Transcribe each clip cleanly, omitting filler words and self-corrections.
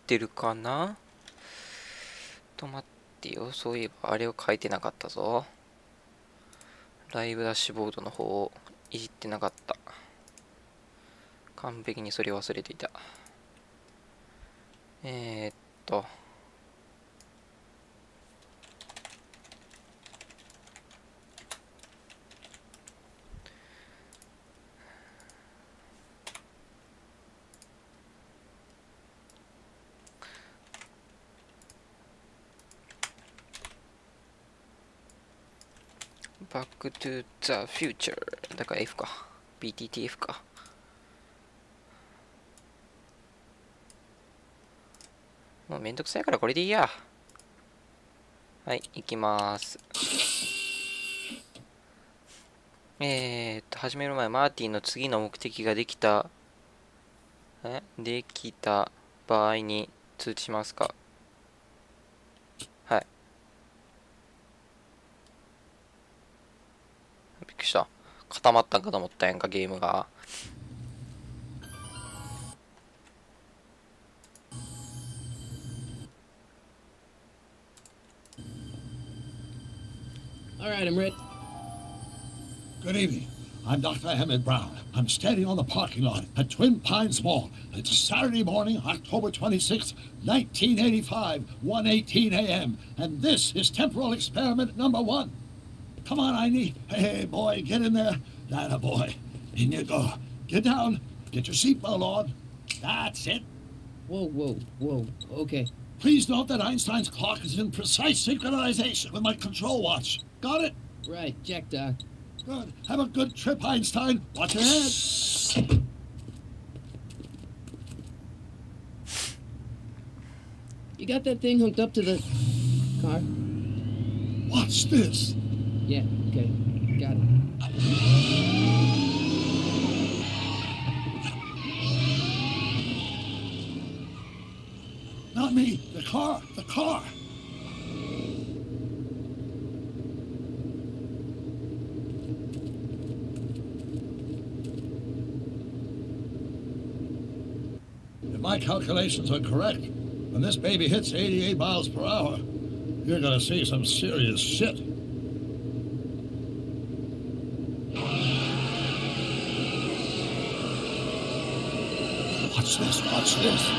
ってるかな。と待ってよ、そういえばあれを書いてなかったぞ。ライブダッシュボードの方をいじってなかった。完璧にそれを忘れていた。バックトゥザフューチャーだから F か BTTF か。もうめんどくさいからこれでいいや。はい、行きます。始める前、マーティンの次の目的ができた場合に通知しますか。はい。びっくりした。固まったんかと思ったやんか、ゲームが。Alright, I'm ready. Good evening. I'm Dr. Emmett Brown. I'm standing on the parking lot at Twin Pines Mall. It's Saturday morning, October 26th, 1985, 1:18 a.m. And this is temporal experiment number 1. Come on, Einie. Hey, boy, get in there. That a boy. In you go. Get down. Get your seatbelt on. That's it. Whoa. Okay. Please note that Einstein's clock is in precise synchronization with my control watch. Got it? Right, check, Doc. Good. Have a good trip, Einstein. Watch your head. You got that thing hooked up to the car? Watch this. Yeah, okay. Got it. Not me. The car. The car. If my calculations are correct, when this baby hits 88 miles per hour, you're gonna see some serious shit. Watch this, watch this.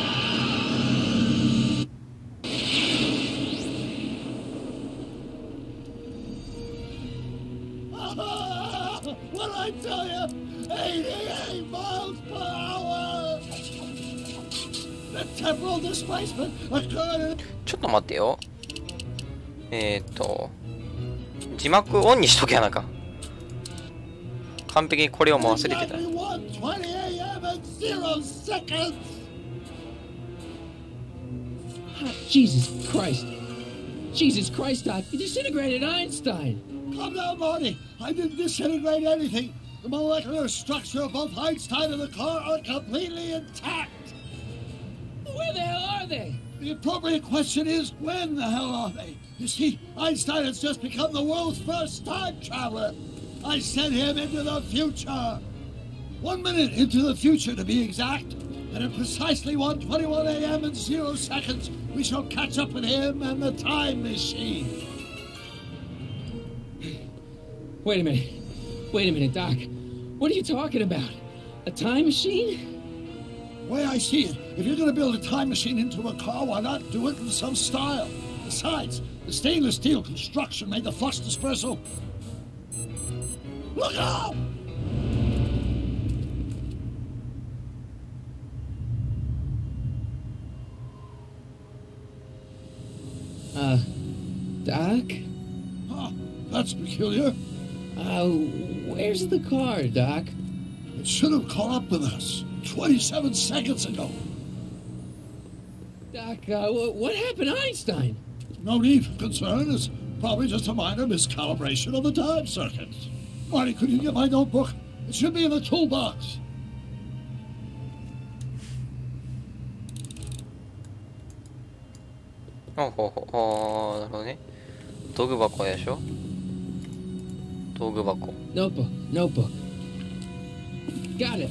What did I tell you? 88 miles per hour! The temporal displacement occurred. ちょっと待ってよ。字幕オンにしとけやなか。完璧にこれをも忘れてた。Jesus Christ. Jesus Christ, Doc. You disintegrated Einstein. Calm down, Marty. I didn't disintegrate anything. The molecular structure of both Einstein and the car are completely intact. Where the hell are they? The appropriate question is, when the hell are they? You see, Einstein has just become the world's first time traveler. I sent him into the future. 1 minute into the future, to be exact. And at precisely 1:21 a.m. and 0 seconds, we shall catch up with him and the time machine. Wait a minute, Doc. What are you talking about? A time machine? The way I see it, if you're going to build a time machine into a car, why not do it in some style? Besides, the stainless steel construction made the flux dispersal. Look out! Doc? Huh, that's peculiar. Where's the car, Doc? It should have caught up with us 27 seconds ago. Doc, what happened to Einstein? No need for concern. It's probably just a minor miscalibration of the time circuits. Marty, could you get my notebook? It should be in the toolbox. Oh, なるほどね。道具箱でしょ。道具箱。Notebook. Got it.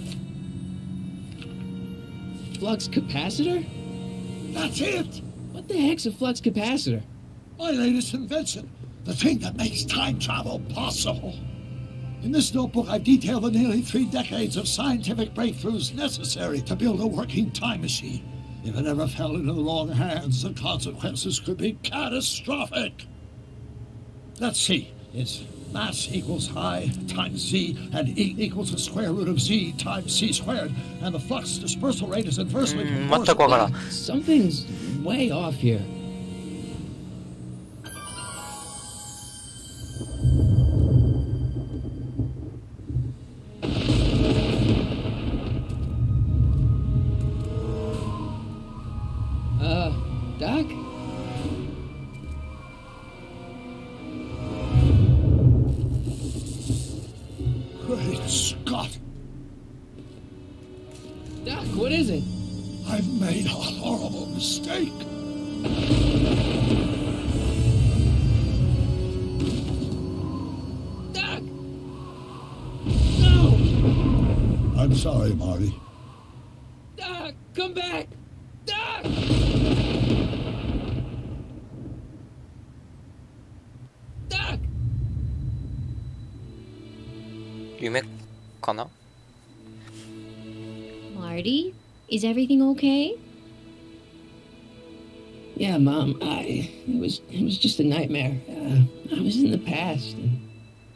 Flux capacitor? That's it! What the heck's a flux capacitor? My latest invention. The thing that makes time travel possible. In this notebook, I've detailed the nearly 3 decades of scientific breakthroughs necessary to build a working time machine. If it ever fell into the wrong hands, the consequences could be catastrophic. Let's see. It's mass equals I times Z, and E equals the square root of Z times C squared, and the flux dispersal rate is inversely proportional. Something's way off here. Doc? Great Scott! Doc, what is it? I've made a horrible mistake. Doc! No! I'm sorry, Marty. Doc, come back! Doc! Doc! 夢かな Marty, is everything okay? Yeah, Mom, it was just a nightmare. I was in the past,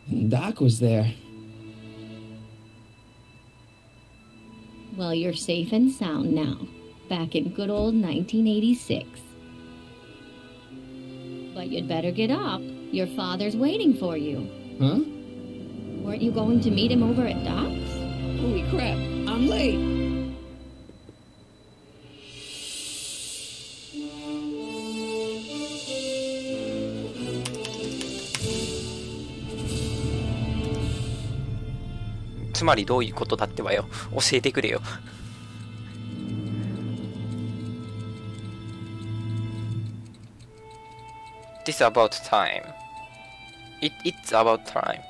and Doc was there. Well, you're safe and sound now, back in good old 1986. But you'd better get up. Your father's waiting for you. Huh? Weren't you going to meet him over at Doc's? Holy crap, I'm late.「つまりどういうことだってばよ。教えてくれよ。」This about time. It's about time.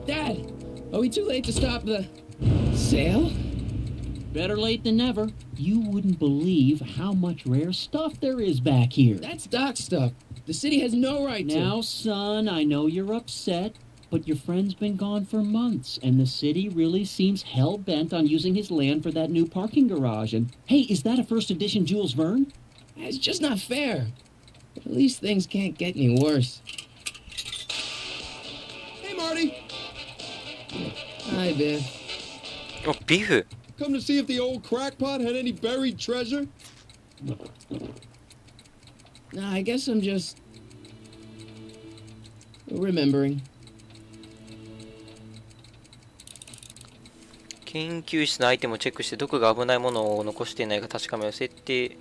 Dad, are we too late to stop the sale? Better late than never. You wouldn't believe how much rare stuff there is back here. That's Doc's stuff. The city has no right to. Now, son, I know you're upset, but your friend's been gone for months, and the city really seems hell-bent on using his land for that new parking garage. And, hey, is that a first edition Jules Verne? It's just not fair. But at least things can't get any worse. Hey, Marty. Hi, Biff. お、ビーフ。 Come to see if the old crackpot had any buried treasure? Nah, I guess I'm just remembering. 研究室のアイテムをチェックして毒が危ないものを残していないか確かめる設定。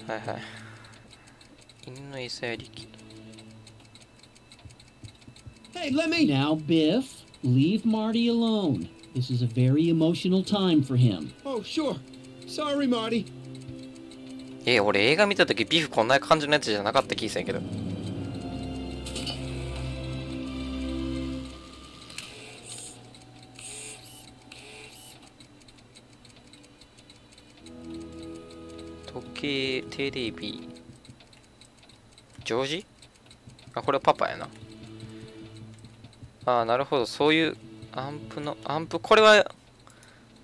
はいはい。犬の餌やり機。 Hey, let me. Now, Biff, leave Marty alone. This is a very emotional time for him. Oh, sure. Sorry, Marty. 俺映画見たときビーフこんな感じのやつじゃなかった気がするけど。時計、テレビ。ジョージ？あ、これはパパやな。ああ、なるほど。そういうアンプ、これは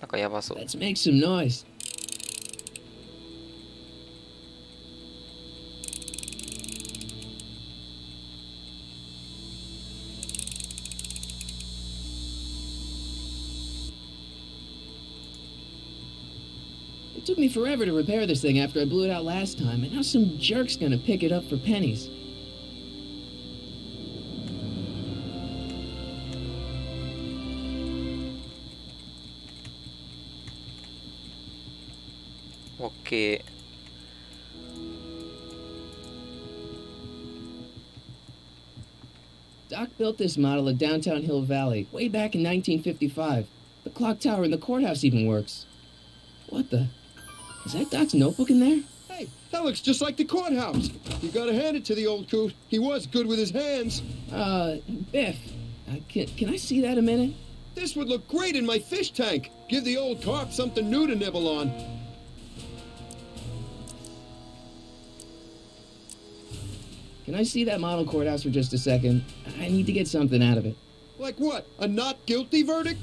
なんかやばそう。 Let's make some noise. took me forever to repair this thing after I blew it out last time, and now some jerk's gonna pick it up for pennies. OK。Doc built this model of downtown Hill Valley way back in 1955. The clock tower in the courthouse even works. What the? Is that Doc's notebook in there? Hey, that looks just like the courthouse. You gotta hand it to the old coot. He was good with his hands. Biff, can I see that a minute? This would look great in my fish tank. Give the old carp something new to nibble on. Can I see that model courthouse for just a second? I need to get something out of it. Like what? A not guilty verdict?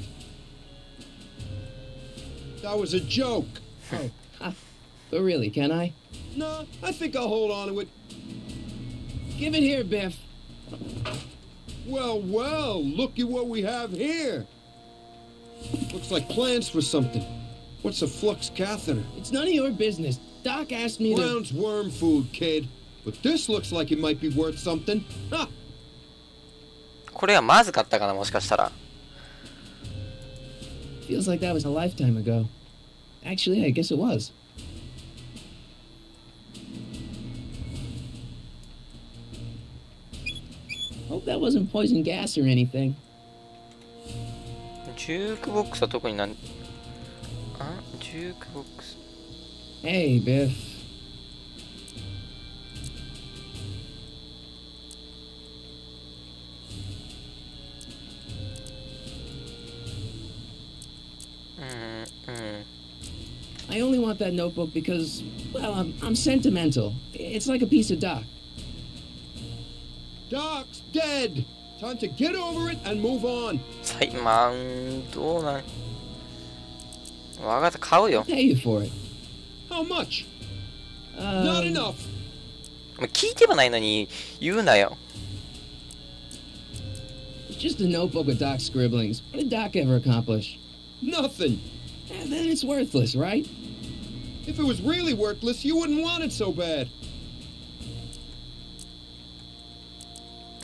That was a joke. Oh, but really, can I? No, I think I'll hold on to it. Give it here, Biff. Well, well, look at what we have here. Looks like plans for something. What's a flux catheter? It's none of your business. Doc asked me to... Brown's worm food, kid. But this looks like it might be worth something. Ha! これはまずかったかな、もしかしたら。Feels like that was a lifetime ago. Actually, I guess it was. Hope that wasn't poison gas or anything. ジュークボックスは特にジュークボックス。Hey, Biff. I only want that notebook because, well, I'm sentimental. It's like a piece of Doc. Doc's dead. Time to get over it and move on. まあ、どうなん。わかった、買うよ。I'll pay you for it. How much? Not enough. 聞いてもないのに言うなよ。It's just a notebook with Doc's scribblings. What did Doc ever accomplish? Nothing. Then it's worthless, right? If it was really worthless, you wouldn't want it so bad.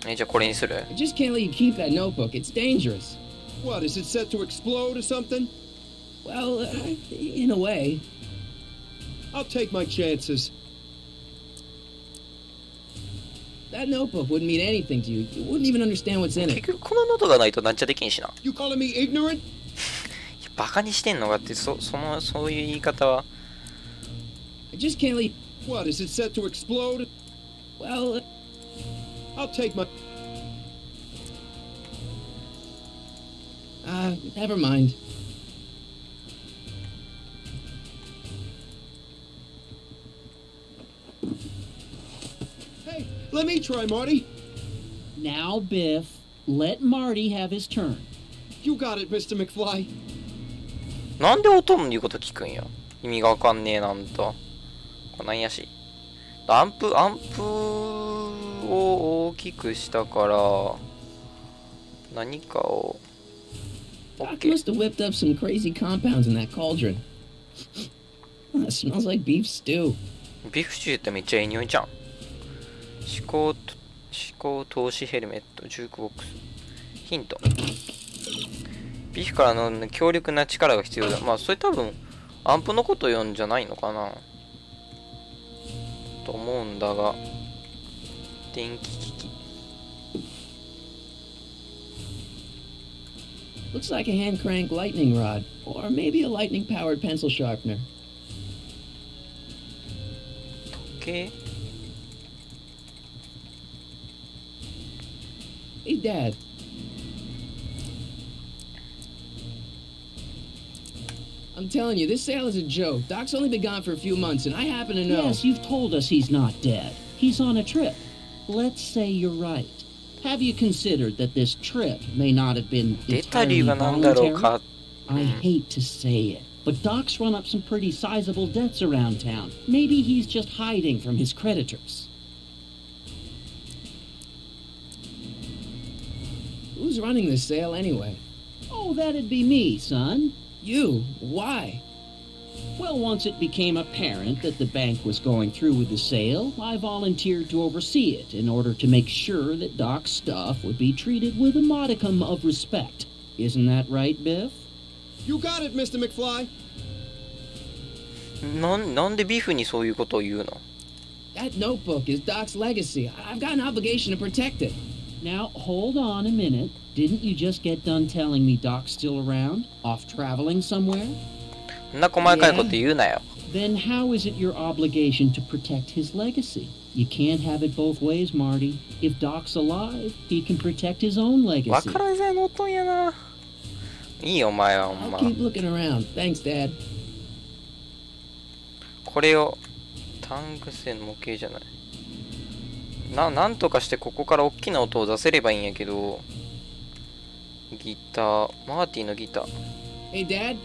じゃあこれにする。I just can't let you keep that notebook. It's dangerous. What, is it set to explode or something? Well, in a way. I'll take my chances. That notebook wouldn't mean anything to you. You wouldn't even understand what's in 結 it. 局このノートがないとなんちゃできんしな。You calling me ignorant? バカにしてんのかってそういう言い方は。I just can't let you... What, is it set to explode? Well, I'll take my... never mind. Hey, let me try, Marty. Now, Biff, let Marty have his turn. You got it, Mr. McFly. なんで音の言うこと聞くんや。意味がわかんねえなんと。これなんやし。アンプを大きくしたから何かを。Doc must have whipped up some crazy compounds in that cauldron. It smells like beef stew. ビーフシチューってめっちゃいい匂いじゃん。思考投資ヘルメット、ジュークボックス。ヒント。ビーフからの強力な力が必要だ。まあそれ多分アンプのこと言うんじゃないのかなと思うんだが。電気機器。Looks like a hand crank lightning rod, or maybe a lightning powered pencil sharpener. Okay. Hey, Dad. I'm telling you, this sale is a joke. Doc's only been gone for a few months, and I happen to know... Yes, you've told us he's not dead. He's on a trip. Let's say you're right. Have you considered that this trip may not have been entirely voluntary? I hate to say it, but Doc's run up some pretty sizable debts around town. Maybe he's just hiding from his creditors. Who's running this sale anyway? Oh, that'd be me, son. You? Why? Well, once it became apparent that the bank was going through with the sale, I volunteered to oversee it in order to make sure that Doc's stuff would be treated with a modicum of respect. Isn't that right, Biff? You got it, Mr. McFly. なんでビフにそういうことを言うの？ That notebook is Doc's legacy. I've got an obligation to protect it. Now, hold on a minute. Didn't you just get done telling me Doc's still around? Off traveling somewhere? そんな細かいこと言うなよ。Then how is it your obligation to protect his legacy? You can't have it both ways, Marty. If Doc's alive, he can protect his own わ legacy. からんぜ乗っとんやな。いいよお前はほん I'll ま。 keep looking around. Thanks, Dad. これをタングスの模型じゃない。なんとかしてここから大きな音を出せればいいんやけど。ギター、マーティのギター。Hey, Dad,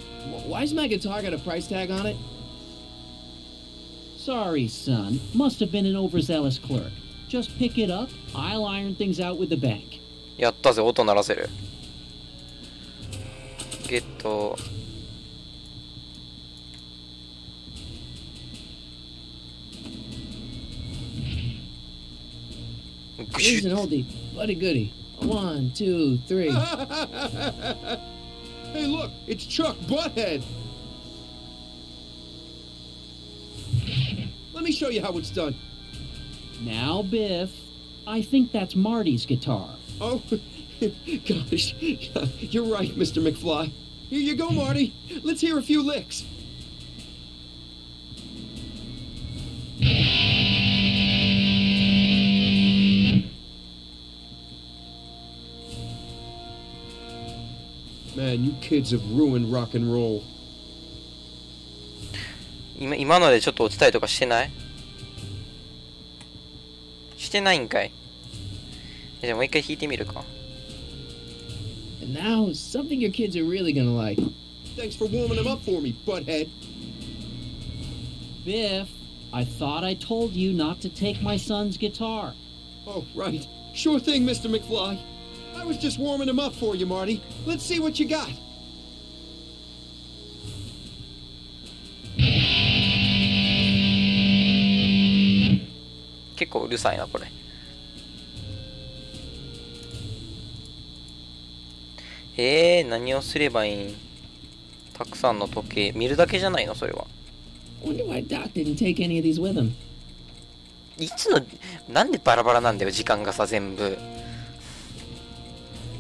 why's my guitar got a price tag on it? Sorry, son. Must have been an overzealous clerk. Just pick it up. I'll iron things out with the bank. やったぜ、音鳴らせる。ゲット。ぐし Here's an ゅ oldie, buddy goody. 1, 2, 3. Hey, look, it's Chuck Butthead. Let me show you how it's done. Now, Biff, I think that's Marty's guitar. Oh, gosh, you're right, Mr. McFly. Here you go, Marty. Let's hear a few licks. Man, you kids have ruined rock and roll. 今のでちょっと落ちたりとかしてない？してないんかい。じゃあもう一回弾いてみるか。And now, something your kids are really gonna like. Thanks for warming them up for me, butthead. Biff, I thought I told you not to take my son's guitar. Oh, right. Sure thing, Mr. McFly. I was just warming him up for you, Marty. Let's see what you got.結構うるさいなこれ。何をすればいいん？たくさんの時計見るだけじゃないのそれは。Wonder why Doc didn't take any of these with him. いつのなんでバラバラなんだよ時間がさ全部。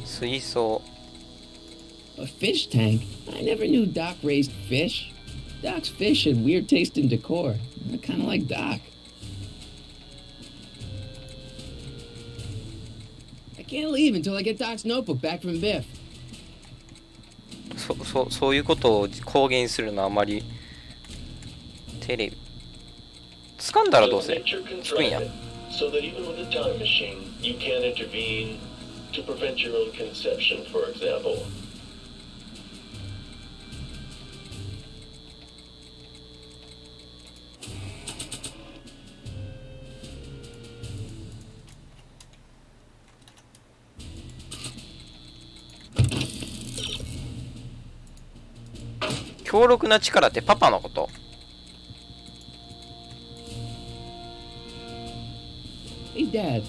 水槽。A fish tank? I never knew Doc raised fish. Doc's fish had weird taste in decor. Kind of like Doc. I can't leave until I get Doc's notebook back from Biff. そういうことを公言するのはあまりテレビ掴んだらどうせつくんや。So that even with a time machine, you can't intervene to prevent your own conception, for example. .強力な力ってパパのこと？ Hey, Dad.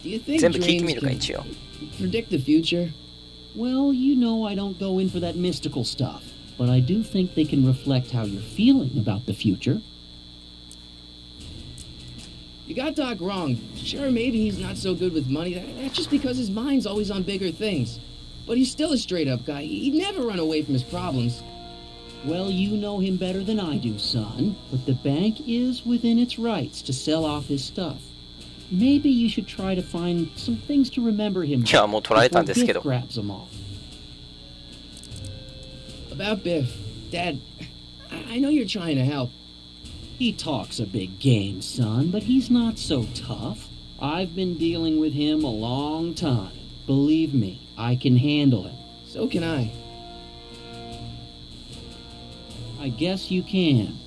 Do you think 全部聞いてみ dreams るか can 一応。 predict the future? Well, you know I don't go in for that mystical stuff, but I do think they can reflect how you're feeling about the future. You got Doc wrong. Sure, maybe he's not so good with money. That's just because his mind's always on bigger things. But he's still a straight-up guy. He'd never run away from his problems. Well, you know him better than I do, son, but the bank is within its rights to sell off his stuff. Maybe you should try to find some things to remember him いやもう取られた before んですけ Biff ど。 grabs them all. About Biff, Dad, I know you're trying to help. He talks a big game, son, but he's not so tough. I've been dealing with him a long time. Believe me, I can handle him. So can I. I guess you can.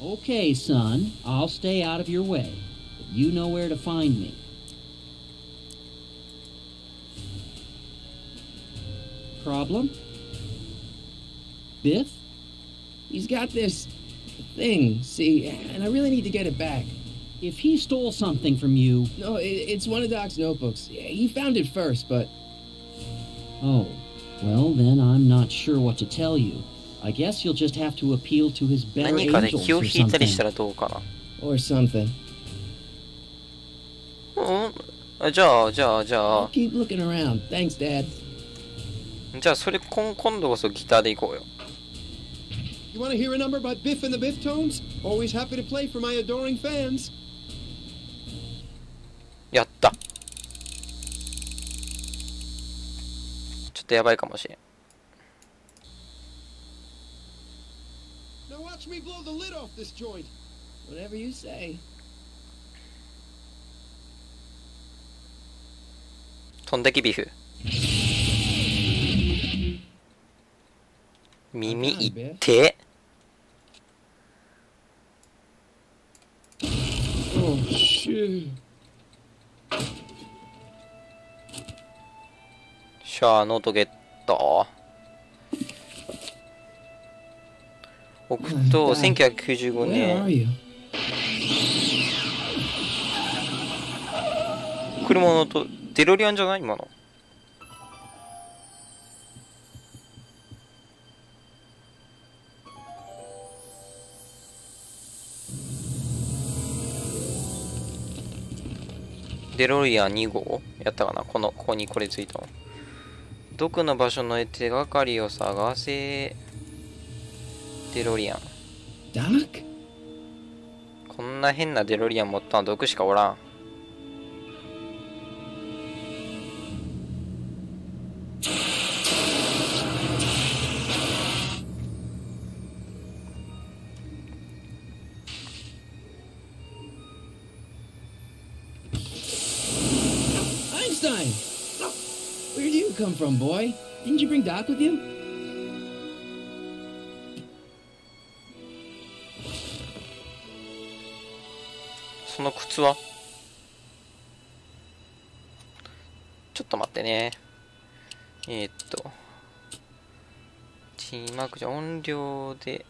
Okay, son, I'll stay out of your way. But you know where to find me. Problem? Biff? He's got this thing, see, and I really need to get it back. If he stole something from you... No, it's one of Doc's notebooks. He found it first, but... Oh, well then I'm not sure what to tell you. I guess you'll just have to appeal to his better 何かで angels 気を or 引いたりした something. らどうかな。 or something. じゃあ I'll keep looking around. Thanks, Dad. じゃあそれ今度こそギターでいこうよ。 You want to hear a number by Biff and the Biff Tones? Always happy to play for my adoring fans. やった。ちょっとやばいかもしれん。 Now watch me blow the lid off this joint. Whatever you say. 飛んできビフ。耳いって。 Oh, shit. シャーノートゲット。置くと1995 Where are 年。 you? 車の音、デロリアンじゃない今の。デロリアン2号やったかな、ここにこれついたの。毒の場所の手がかりを探せ。デロリアン。 Doc? こんな変なデロリアン持ったの毒しかおらん。Einstein! Where do you come from, boy? Didn't you bring Doc with you? その靴はちょっと待ってね。G マークじゃ音量で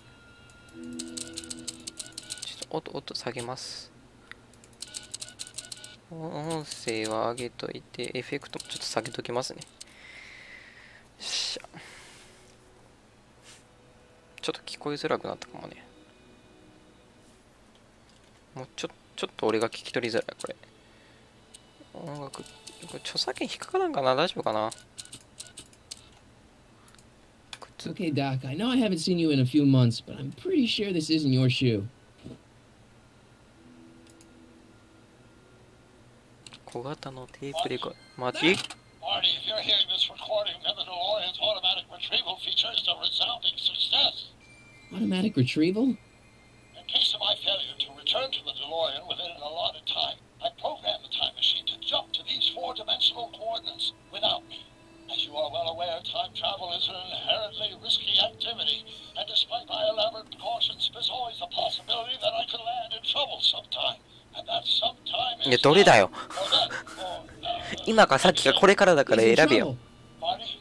ちょっと音下げます。音声は上げといてエフェクトもちょっと下げときますね。よっしゃ。ちょっと聞こえづらくなったかもね。もうちょっと俺が聞き取りづらいこれ。音楽、これ著作権引っかからんかな、大丈夫かな。 Okay, Doc, I know I haven't seen you in a few months, but I'm pretty sure this isn't your shoe. 小型のテープレコーダー。マジ？ Marty, if you're hearing this recording, then the DeLorean's automatic retrieval feature is a resounding success. Automatic retrieval? In case of my failure to return to the DeLorean within an allotted time, I programmed the time machine to jump to these four-dimensional coordinates without me. As you are well aware, time travel is an inherently risky activity, and despite my elaborate precautions, there's always the possibility that I could land in trouble sometime. And that sometime is いや、どれだよ。 or then, 今かさっきかこれからだから He's in 選べよ。 trouble. Marty, you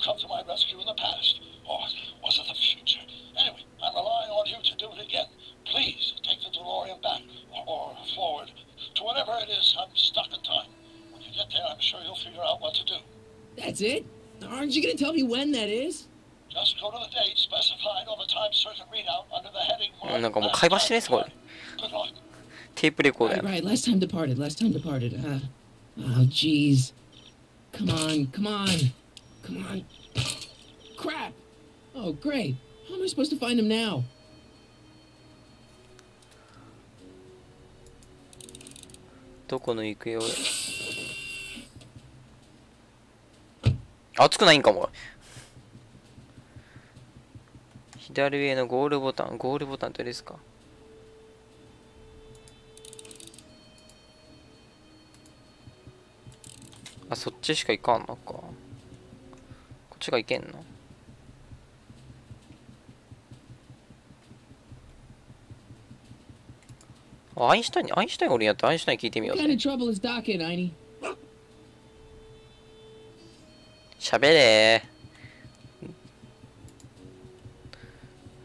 come to my rescue in the past, or was it the future? Anyway, I'm relying on you to do it again. Please take the DeLorean back, or forward, to whatever it is I'm stuck in time. When you get there, I'm sure you'll figure out what to do. That's it? Aren't you gonna tell me when that is? Just go to the date specified on the time circuit readout under the heading. なんかもう会話してね、これ。 Good luck. テープレコーダー Right, right. Last time departed. Oh, jeez. Come on. Crap! Oh, great. How am I supposed to find him now? どこの行方を。熱くないんかも。左上のゴールボタンってあれですか。あ、そっちしか行かんのか。こっちが行けんの。あ、アインシュタイン俺やってアインシュタイン聞いてみよう What ぜ。 kind of trouble is Doc in, Einie? 喋れー。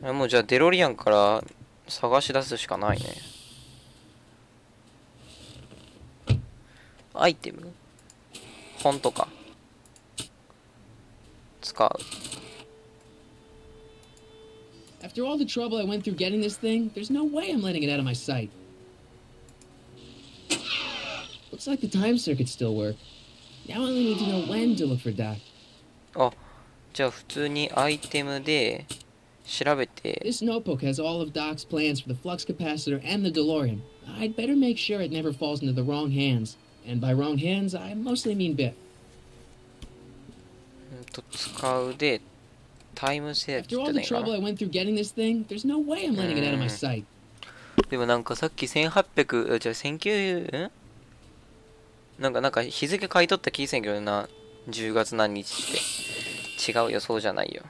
もうじゃあデロリアンから探し出すしかないね。アイテム本とか使う。 After all the trouble I went through getting this thing, there's no way I'm letting it out of my sight. Looks like the time circuits still work. Now I only need to know when to look for Doc. あ、じゃあ普通にアイテムで調べて。 This notebook has all of Doc's plans for the flux capacitor and the DeLorean. I'd better make sure it never falls into the wrong hands. And by wrong hands, I mostly mean Biff. 使うでタイムセーブ After all the trouble I went through getting this thing, there's no way I'm letting it out of my sight. でもなんかさっき1800、じゃあ1900、なんか日付書いとった気せんけどな、10月何日って違うよ、そうじゃないよ。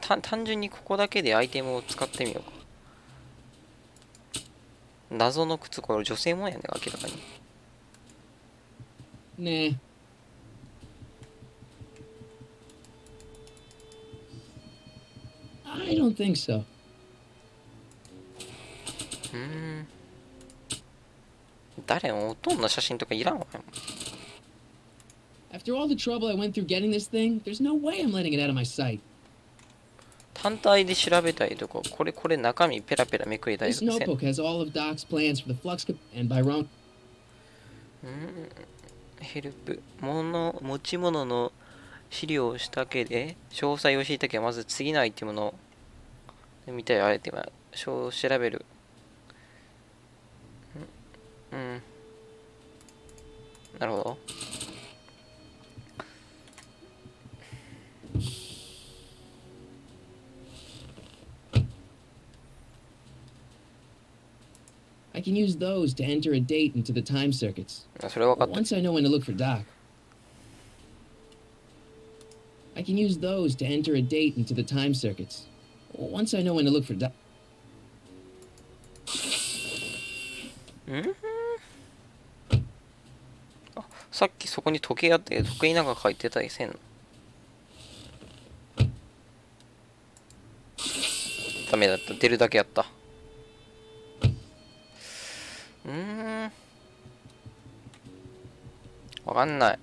単純にここだけでアイテムを使ってみようか。謎の靴、これ女性もんやね、明らかに。Nah. I don't think so. 誰もほとんど写真とかいらんわ。 After all the trouble I went through getting this thing, there's no way I'm letting it out of my sight. 単体で調べたいとこ、これ中身ペラペラめくりたい This notebook has all of Doc's plans for the flux and by wrong. ヘルプ持ち物の資料をしたけで詳細を知りたければまず次のアイテムの見たいアイテム調べる。なるほど。I can use those to enter a date into the time circuits. それは分かった。 Once I know when to look for Doc. I can use those to enter a date into the time circuits. Once I know when to look for Doc. あ、さっきそこに時計あったけど、時計なんか書いてたりせんの？ダメだった。出るだけやった。わかんない。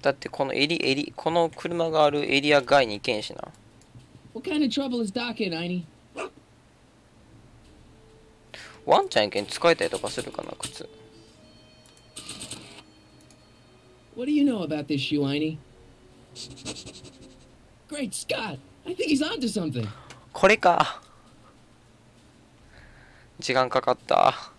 だってこのこの車があるエリア外に行けんしな。What kind of trouble is Doc in, Einie? ワンちゃんやけん使えたりとかするかな、靴。What do you know about this shoe, Einie? Great Scott! I think he's onto something. これか。時間かかった。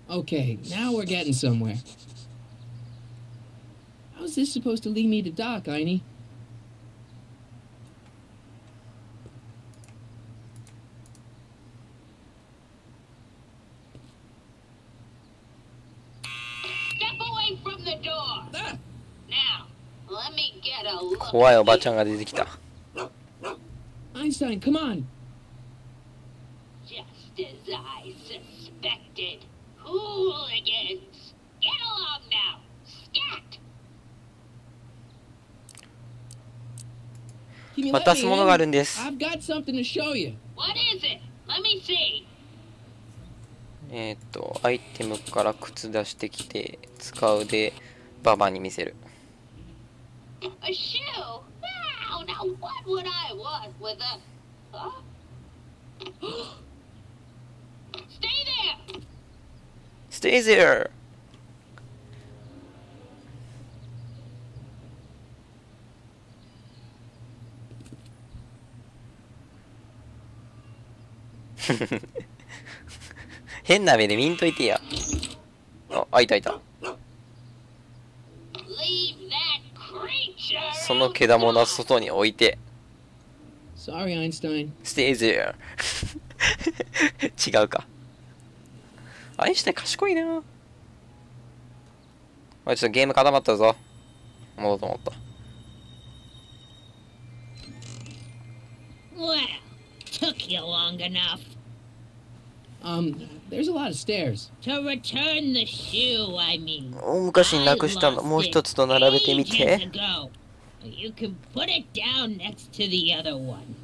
Okay, now we're getting somewhere. How's this supposed to lead me to Doc, Einie? Step away from the door. Now, let me get a look. 怖いおばちゃんが出てきた。Einstein, come on! Just as I suspected. Hooligans! Get along now! Scat! 渡すものがあるんです。 I've got something to show you. What is it? Let me see. アイテムから靴出してきて使うでババに見せる。 A shoe? Now what would I want with a... Huh? Stay there! Stay there! 変な目で見んといてや。あ、開いた開いた。その毛玉の外に置いて。Sorry, Einstein. Stay there. 違うか。アインシュタイン賢いな。おい、ちょっとゲーム固まったぞ。戻ろうと思った。Well, took you long enough. There's a lot of stairs. To return the shoe, I mean. 大昔になくしたのもう一つと並べてみて。 Ages ago. You can put it down next to the other one.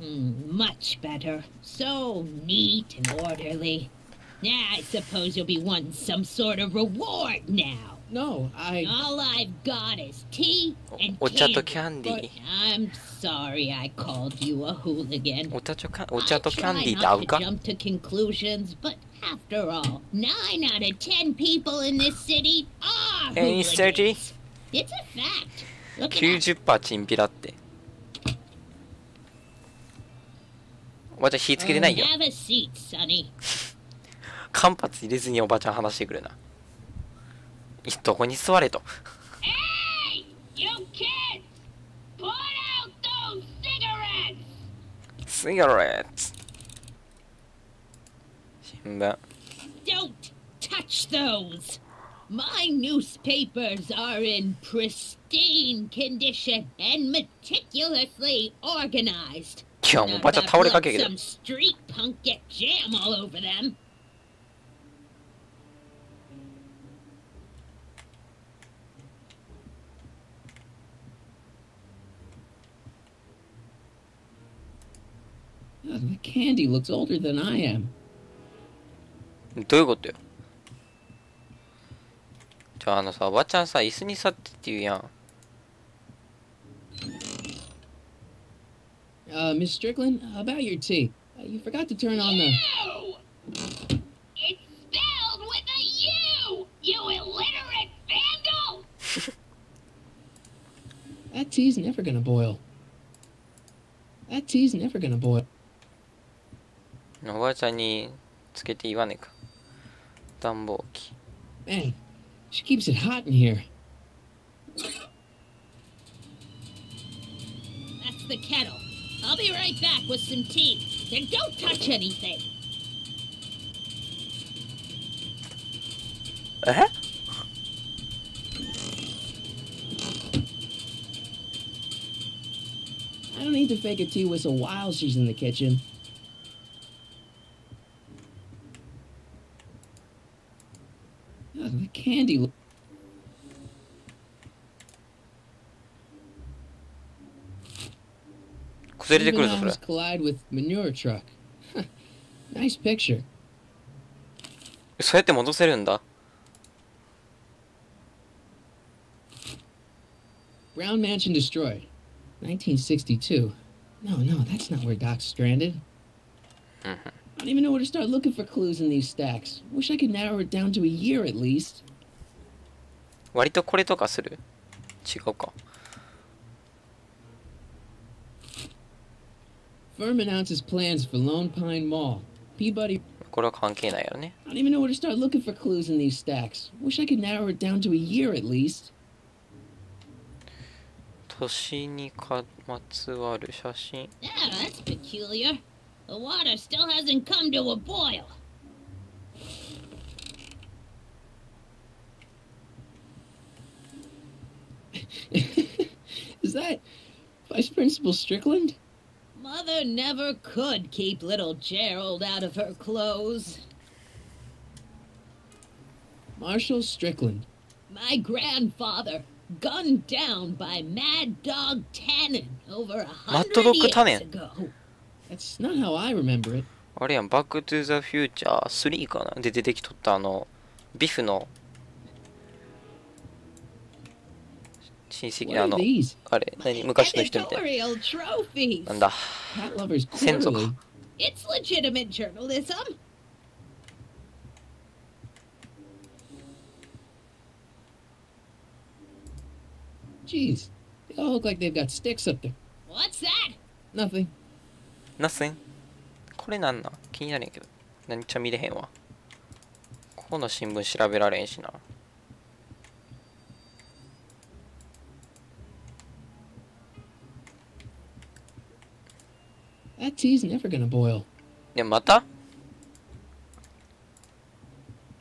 Much better. So neat and orderly. Now I suppose you'll be wanting some sort of reward now. No, All I've got is tea and お茶と candy. キャンディー。 I'm sorry I called you a hooligan. お茶とキャン I ディー try って合う not か to jump to conclusions, but after all, 9 out of 10 people in this city are hooligans. It's a fact. Look it up. 90% チンピラって。おばちゃん火つけてないよ。 Have a seat, Sonny. 間髪入れずにおばちゃん話してくれな。どこに座れと。 Hey, you kids! Put out those cigarettes! シガレッツ。新聞。 Don't touch those! My newspapers are in pristine condition and meticulously organized. いやもうおばちゃん倒れかけるけど。 Some street punk get jam all over them. the candy looks older than I am. どういうことよ。じゃあさ、おばちゃんさ、椅子に座ってって言うやん。Miss Strickland, about your tea. You forgot to turn on the... You! It's spelled with a U! You illiterate vandal! That tea's never gonna boil. That tea's never gonna boil. おばあちゃんにつけて言わねえか。暖房機。Man, she keeps it hot in here. That's the kettle. I'll be right back with some tea. Then don't touch anything. え I don't need to fake a tea whistle while she's in the kitchen. The candy... 崩れてくるぞそれ。 collide with manure truck. Nice picture. そうやって戻せるんだ。 Brown mansion destroyed. 1962. No, that's not where Doc's stranded. I don't even know where to start looking for clues in these stacks. Wish I could narrow it down to a year at least. 割とこれとかする？違うか。 Firm announces plans for Lone Pine Mall. Peabody... これは関係ないよね。 I don't even know where to start looking for clues in these stacks. Wish I could narrow it down to a year at least. 都市にまつわる写真。 Yeah, that's peculiar. The water still hasn't come to a boil. Is that Vice Principal Strickland? Mother never could keep little Gerald out of her clothes. Marshall Strickland. My grandfather, gunned down by Mad Dog Tannen over 100 years ago. That's not how I remember it. あれやん、バックトゥザフューチャー3かなで出てきとったビフの親戚のあれ、何昔の人みたいな。なんだ、先祖か。It's legitimate journalism. Jeez, they all look like they've got sticks up there. What's that? Nothing. Nothing? これなんなん気になるんやけど。何ちゃ見れへんわ。ここの新聞調べられんしな。That tea's never gonna boil. でもまた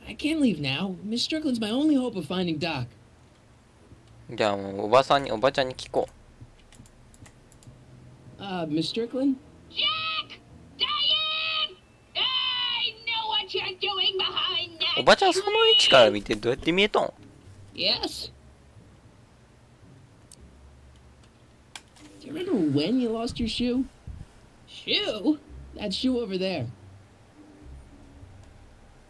I can't leave now. Miss Strickland's my only hope of finding Doc. じゃあもうおばちゃんに聞こう。Miss Strickland? おばちゃんその位置から見てどうやって見えたん？ Yes. Do you remember when you lost your shoe? Shoe? That shoe over there.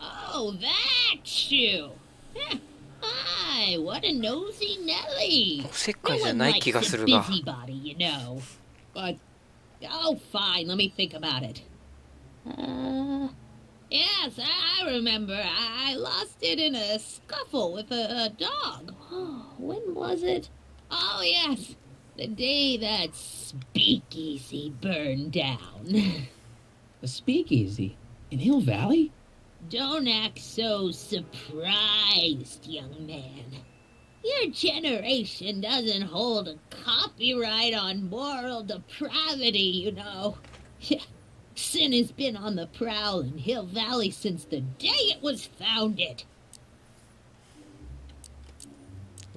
Oh, that shoe. Hi, what a nosy Nelly. おせっかいじゃない気がするが。 Busybody, you know. But Oh, fine. Let me think about it. Yes, I remember. I lost it in a scuffle with a dog. Oh, when was it? Oh, yes. The day that speakeasy burned down. a speakeasy in Hill Valley? Don't act so surprised, young man. Your generation doesn't hold a copyright on moral depravity, you know. Sin has been on the prowl in Hill Valley since the day it was founded.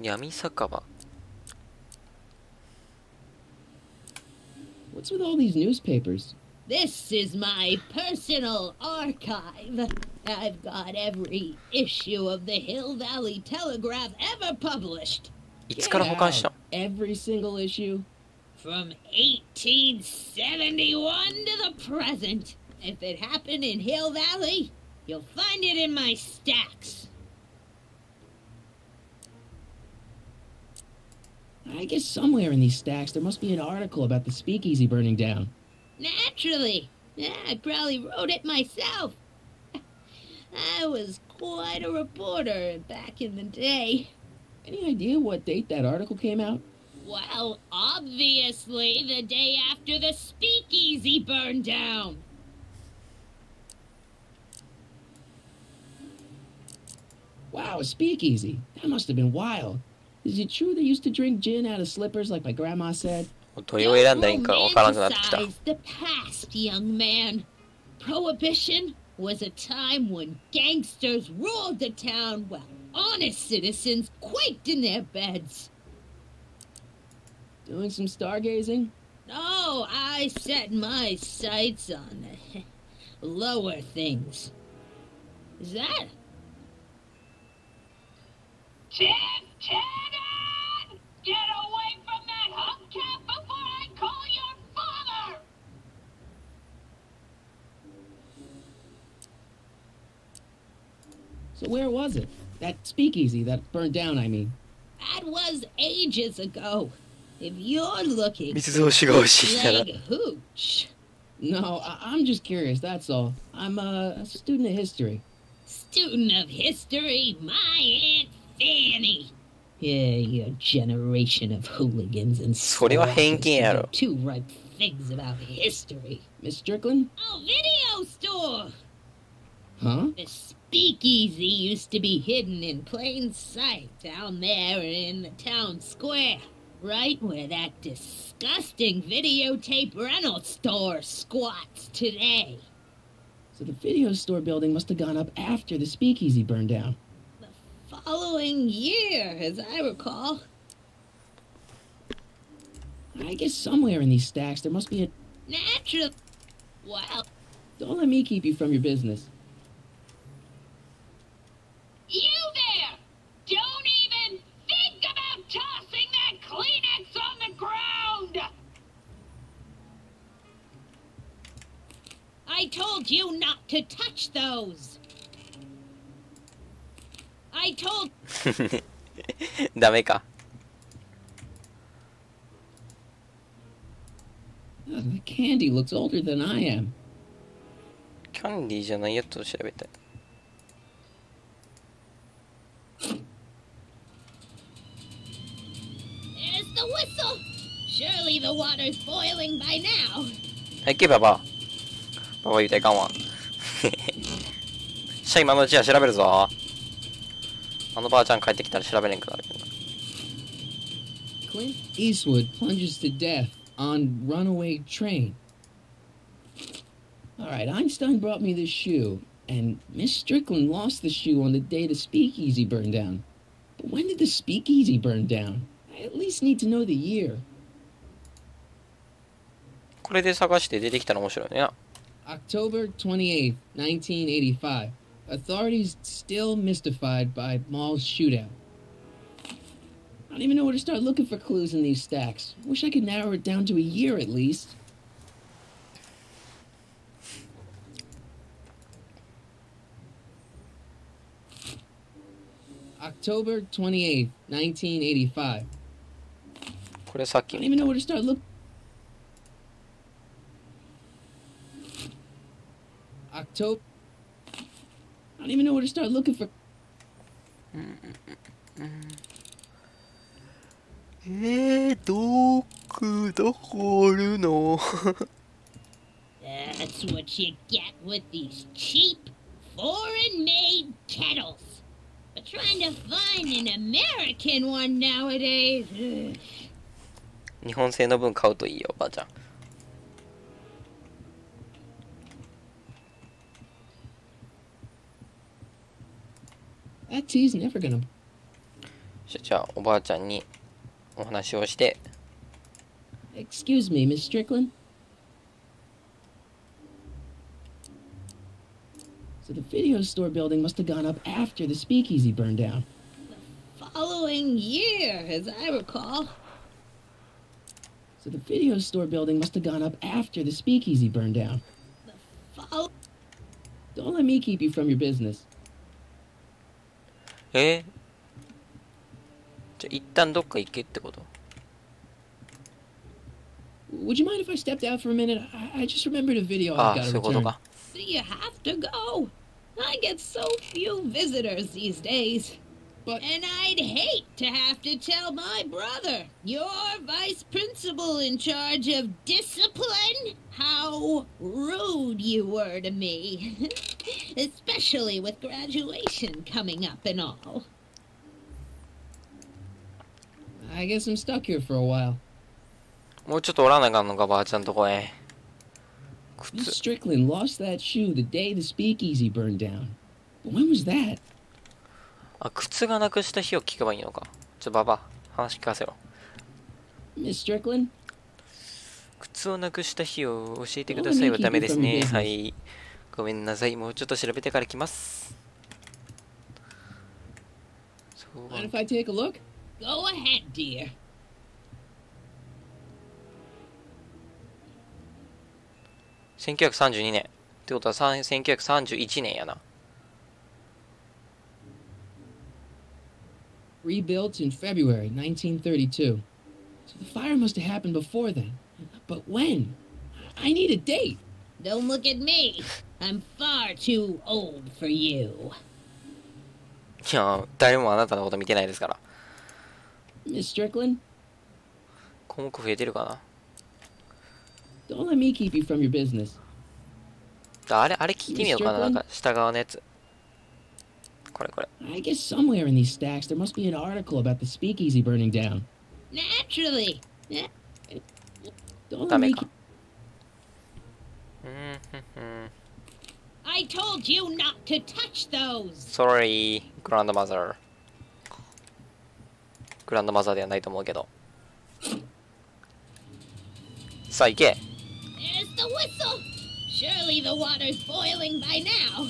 闇酒場。 What's with all these newspapers? This is my personal archive. I've got every issue of the Hill Valley Telegraph ever published. いつから保管した？ Every single issue? From 1871 to the present. If it happened in Hill Valley, you'll find it in my stacks. I guess somewhere in these stacks there must be an article about the speakeasy burning down. Naturally. I probably wrote it myself. I was quite a reporter back in the day. Any idea what date that article came out? Well, obviously the day after the speakeasy burned down. Wow, a speakeasy. That must have been wild. Is it true they used to drink gin out of slippers like my grandma said? どれを選んだらいいんかわからなくなってきた。 Don't romanticize the past, young man. Prohibition was a time when gangsters ruled the town while honest citizens quaked in their beds. Doing some stargazing? No, I set my sights on lower things. Is that? Ted! Get away from that hubcap before I call your father! So where was it? That speakeasy that burned down, I mean. That was ages ago. If you're looking 密造酒が欲しいなら。 like hooch. No, I'm just curious, that's all. I'm a student of history. Student of history, my Aunt Fanny. Yeah, your generation of hooligans and それは偏見やろ。 two ripe figs about history. Miss Strickland? Oh, video store! Huh? The speakeasy used to be hidden in plain sight down there in the town square. Right where that disgusting videotape rental store squats today. So the video store building must have gone up after the speakeasy burned down. The following year, as I recall. I guess somewhere in these stacks there must be a... Natural. Well, Don't let me keep you from your business. You there! Don't even think about tossing that Kleenex on the ground! I told you not to touch those. I told... ダメか。 The candy looks older than I am. キャンディーじゃないやつを調べたい。 There's the whistle. Surely the water's boiling by now. はい、けばば。ばば言うたらいかんわ。シャイ今のうちは調べるぞ。あのばあちゃん帰ってきたら調べれんくなるけどな。 Clint Eastwood plunges to death on runaway train. Alright, Einstein brought me this shoe, and Miss Strickland lost the shoe on the day the speakeasy burned down. But when did the speakeasy burn down? I at least need to know the year. これで探して出てきたら面白いね。 October 28th, 1985. Authorities still mystified by Maul's shootout. I don't even know where to start looking for clues in these stacks. Wish I could narrow it down to a year at least. October 28th, 1985. これさっき I don't even know where to start looking. October. I don't even know where to start looking for. どこおるの That's what you get with these cheap, foreign-made kettles. But trying to find an American one nowadays. 日本製の分買うといいよ、ばあちゃん。That tea's never gonna. じゃあ、おばあちゃんにお話をして。Excuse me, Miss Strickland? So the video store building must have gone up after the speakeasy burned down. Following year, as I recall. So the video store building must have gone up after the speakeasy burned down. Don't let me keep you from your business. じゃあ一旦どっか行けってこと？ Would you mind if I stepped out for a minute? I just remembered a video I've got to return. Do you have to go? I get so few visitors these days. And I'd hate to have to tell my brother, your vice principal in charge of discipline, how rude you were to me. Especially with graduation coming up and all. I guess I'm stuck here for a while. もうちょっとおらなあかんのか、ばあちゃんとこへ。Miss Strickland lost that shoe the day the speakeasy burned down. But when was that? あ、靴がなくした日を聞けばいいのか。ばば、話聞かせろ。Miss Strickland? 靴をなくした日を教えてくださいはダメですね。はい。ごめんなさい。もうちょっと調べてから来ます。Mind if I take a look? Go ahead, dear. 1932年。ってことは1931年やな。Rebuilt in February 1932. So the fire must have happened before then. But when? I need a date. Don't look at me. I'm far too old for you. いや、誰もあなたのこと見てないですから。Miss Strickland? 項目増えてるかな。Don't let me keep you from your business. あれ聞いてみようかな。なんか下側のやつ。これ。I guess somewhere in these stacks there must be an article about the speakeasy burning down. Naturally. Don't let me keep... I told you not to touch those. Sorry, grandmother. グランドマザーではないと思うけど。さあ行け。There's the whistle. Surely the water's boiling by now.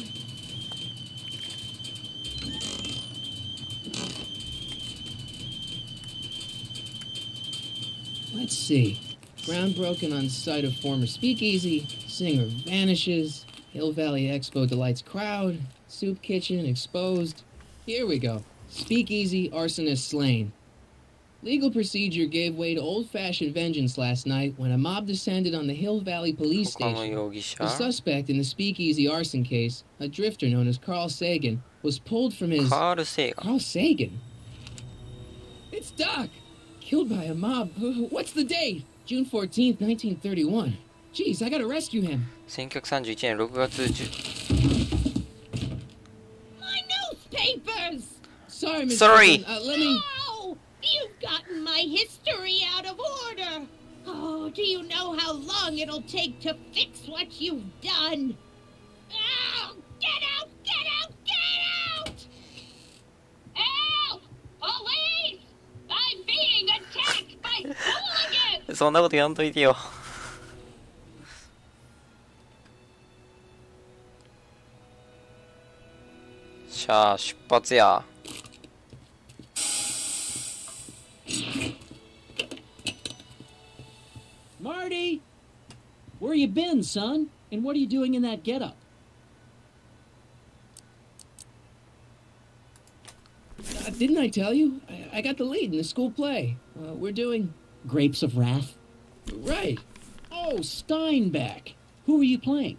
Let's see. Ground broken on site of former speakeasy. Singer vanishes. Hill Valley Expo delights crowd. Soup kitchen exposed. Here we go. Speakeasy arsonist slain. Legal procedure gave way to old-fashioned vengeance last night when a mob descended on the Hill Valley police station. The suspect in the speakeasy arson case, a drifter known as Carl Sagan, was pulled from his... Carl Sagan? It's Doc! Killed by a mob. What's the date? June 14th, 1931. Jeez, I gotta rescue him. 1931年6月10... My newspapers! Sorry, Miss Sorry. Let me... No! You've gotten my history out of order! Oh, do you know how long it'll take to fix what you've done? Oh, get out! Get out! Get out! Help! Police! I'm being attacked by hooligans! そんなこと言わんといてよ。しゃあ出発や。Marty, where you been, son? And what are you doing in that getup? Didn't I tell you? I got the lead in the school play. We're doing Grapes of Wrath? right. Oh, Steinbeck. Who are you playing?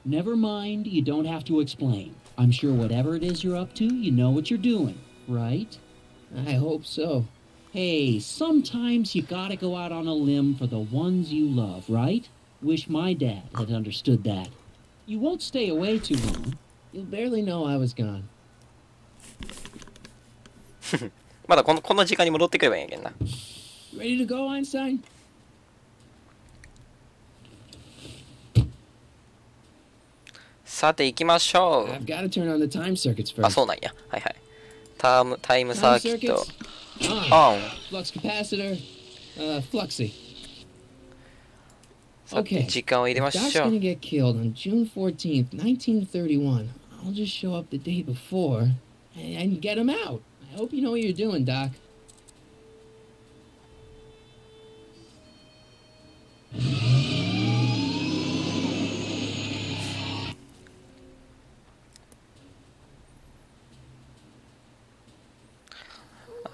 Never mind, you don't have to explain. I'm sure whatever it is you're up to, you know what you're doing, right? I hope so. Hey, sometimes you gotta go out on a limb for the ones you love, right? Wish my dad had understood that. You won't stay away too long. You'll barely know I was gone. まだこの時間に戻ってくればいいんやけんな。Ready to go, Einstein? さて行きましょう。 I've got to turn on the time circuits first. あ、そうなんや。はいはい。タイムサーキット。On. Flux capacitor. Fluxy. さて Okay. 時間を入れま If Doc's しょう。 gonna get killed on June 14th, 1931. I'll just show up the day before and get him out. I hope you know what you're doing, Doc. .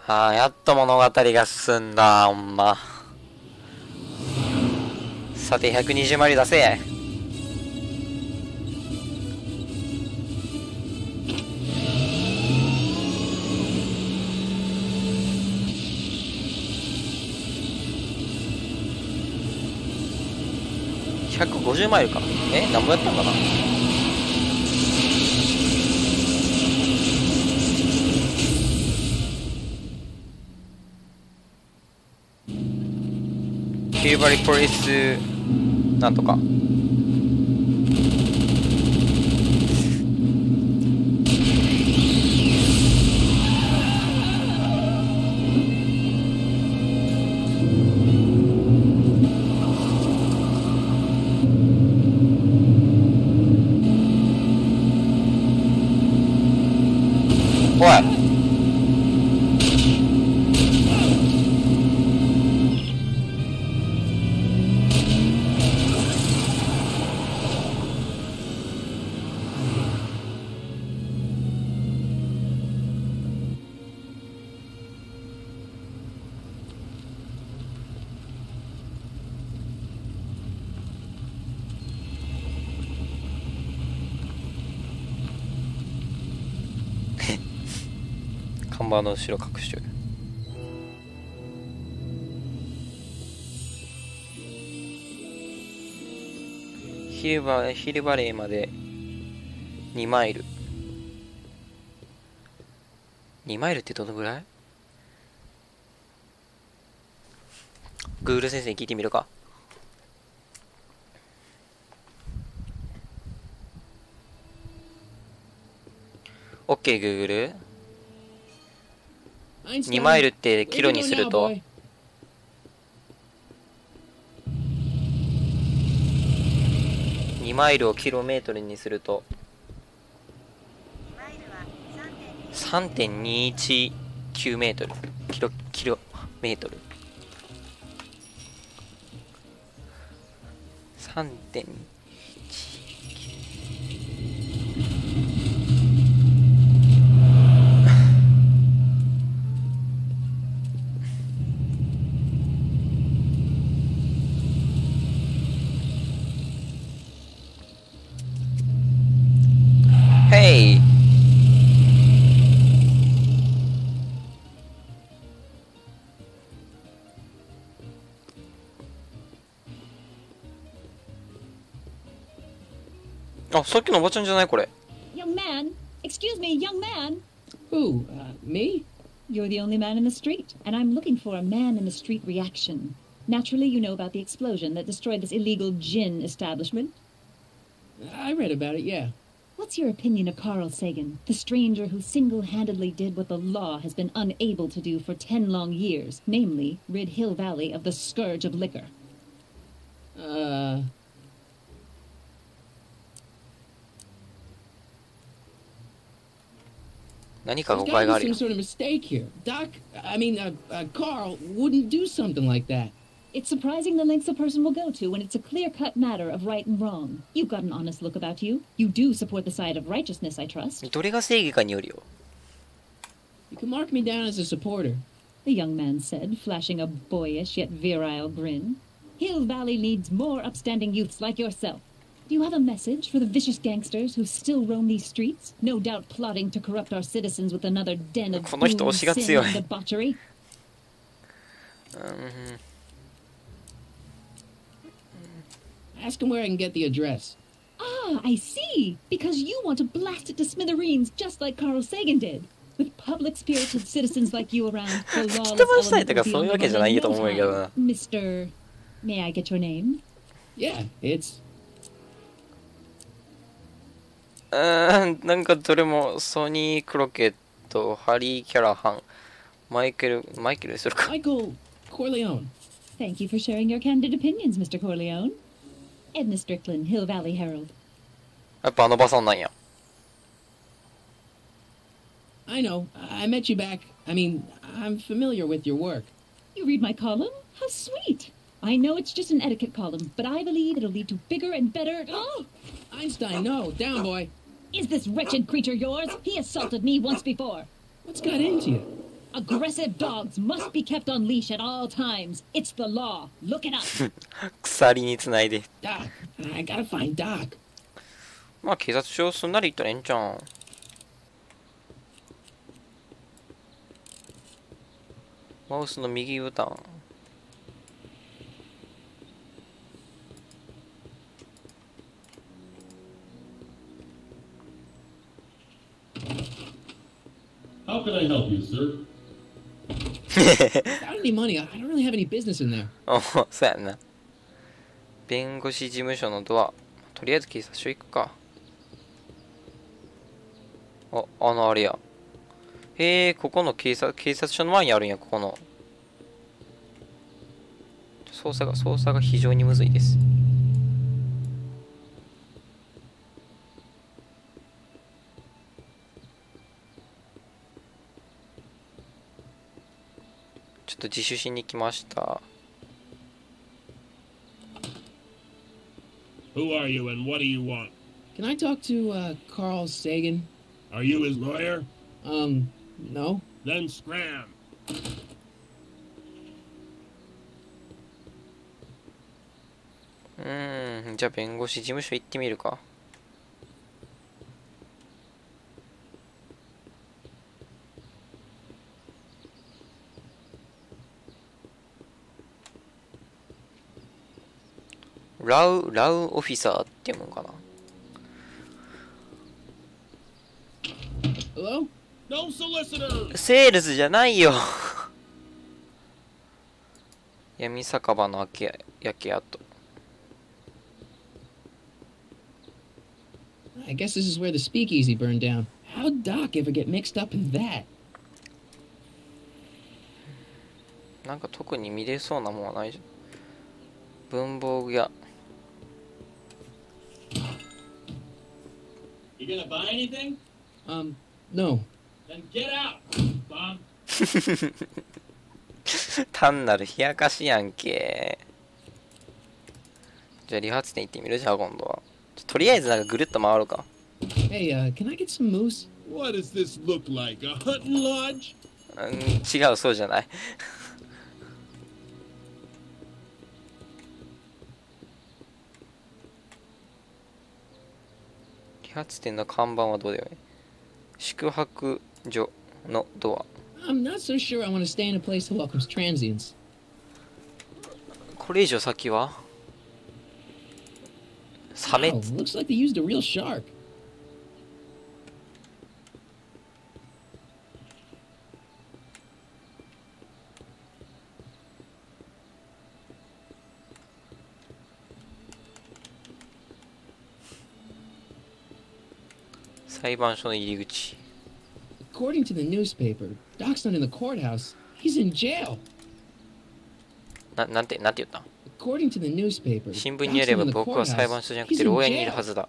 ああ、やっと物語が進んだ、ほんま。さて、120マイル出せ。150マイルか。何ぼやったんかな。ヒルバリポリスなんとか。おい。看板の後ろ隠してる。ヒルバレーまで2マイル。2マイルってどのぐらい？グール先生に聞いてみるか。オッケー、グーグル。2マイルってキロにすると2マイルをキロメートルにすると 3.219 メートルキロメートル 3.2あ、さっきのおばちゃんじゃないこれ。Young man, excuse me, young man. Who? Me? You're the only man in the street, and I'm looking for a man in the street reaction. Naturally, you know about the explosion that destroyed this illegal gin establishment. I read about it, yeah. What's your opinion of Carl Sagan, the stranger who single-handedly did what the law has been unable to do for 10 long years, namely, rid Hill Valley of the scourge of liquor? 何か誤 There's 解 gotta があ be るよ。 some sort of mistake here. Carl wouldn't do something like that. It's surprising the lengths a person will go to when it's a clear-cut matter of right and wrong. You've got an honest look about you. You do support the side of righteousness, I trust. どれが正義かによるよ。You can mark me down as a supporter. The young man said, flashing a boyish yet virile grin. Hill Valley needs more upstanding youths like yourself. Do you have a message for the vicious gangsters who still roam these streets? No doubt plotting to corrupt our citizens with another den of この人推しが sin 強い。 and debauchery. Ask him where I can get the address. Ah, I see. Because you want to blast it to smithereens just like Carl Sagan did. With public-spirited citizens like you around, the 吹き lawless 飛ばしたい element とか will be そういうわ on け the じゃ run ない in と no 思うけど time. な。 Mr. May I get your name? Yeah, it's... なんかどれもソニー・クロケット、ハリー・キャラハン、マイケルするか。Michael Corleone. Thank you for sharing your candid opinions, Mr. Corleone. Edna Strickland, Hill Valley Herald. やっぱあの場さんなんや。I know. I met you back. I'm familiar with your work. You read my column? How sweet. I know it's just an etiquette column, but I believe it'll lead to bigger and better... Oh! Einstein, no. Down, boy. Is this wretched creature yours? He assaulted me once before. What's got into you? Aggressive dogs must be kept on leash at all times. It's the law. Look it up. 鎖につないで。Doc. I gotta find Doc. まあ警察署すんなり行ったらええんちゃうん。マウスの右ボタン。How can I help you, sir? Without any money, I don't really have any business in there. おそうやんな。弁護士事務所のドア。とりあえず警察署行くか。あれや。へえ、ここの警察署の前にあるんや、ここの。操作が非常にむずいです。ちょっと自首しに来ました。Who are you and what do you want? Can I talk to, Carl Sagan? Are you his lawyer? No. Then scram. じゃあ弁護士事務所行ってみるか。ラウオフィサーって読むんかな。Hello? No solicitor. セールスじゃないよ。闇酒場の焼け跡。I guess this is where the speakeasy burned down. How'd Doc ever get mixed up in that? なんか特に見れそうなもんはないじゃん。文房具屋。You gonna buy anything? No. Then get out, Bob. 単なる冷やかしやんけ。じゃあ理髪店行ってみるじゃあ今度は。とりあえずなんかぐるっと回るか。Hey, can I get some moose? What does this look like? A hunting lodge? 違う、そうじゃない。理髪店の看板はどうだよね。宿泊所のドア。I'm not so sure I want to stay in a place that welcomes transients. これ以上先はサメ Wow, looks like they used a real shark. 裁判所の入り口。According to the newspaper, Doc's not in the courthouse. He's in jail. なんて言った？ According to the newspaper, 新聞によれば僕は裁判所じゃなくて牢屋にいるはずだ。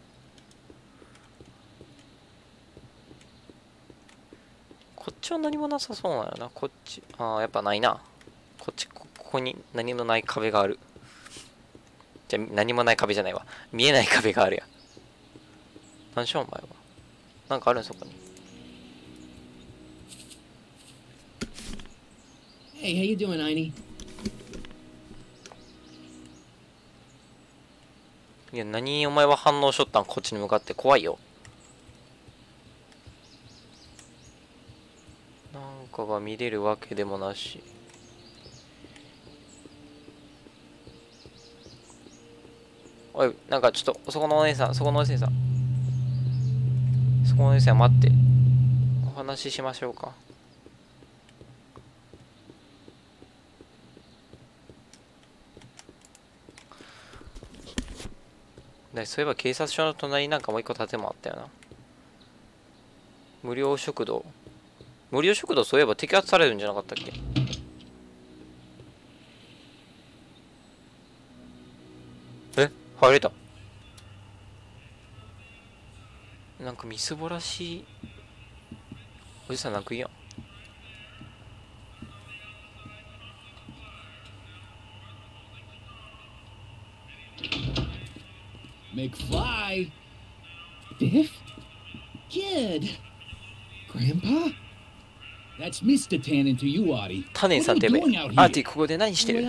こっちは何もなさそうなのな。こっち、ああ、やっぱないな。こっち、ここに何もない壁がある。じゃあ、何もない壁じゃないわ。見えない壁があるや。何しよう、お前は。なんかあるんそこに。Hey, how you doing, Einie? いや、何お前は反応しとったん、こっちに向かって。怖いよ。なんかが見れるわけでもなし。おい、なんかちょっと、そこのお姉さん、そこのお姉さん。そこのお姉さん待って。お話ししましょうか。そういえば警察署の隣になんかもう一個建物あったよな。無料食堂。無料食堂そういえば摘発されるんじゃなかったっけ？え？入れた。なんかみすぼらしいおじさん泣くやん。McFly? Biff? Kid? Grandpa? That's Mr. Tannen to you, Artie. タネンさんって言えばいい。アーティここで何してる？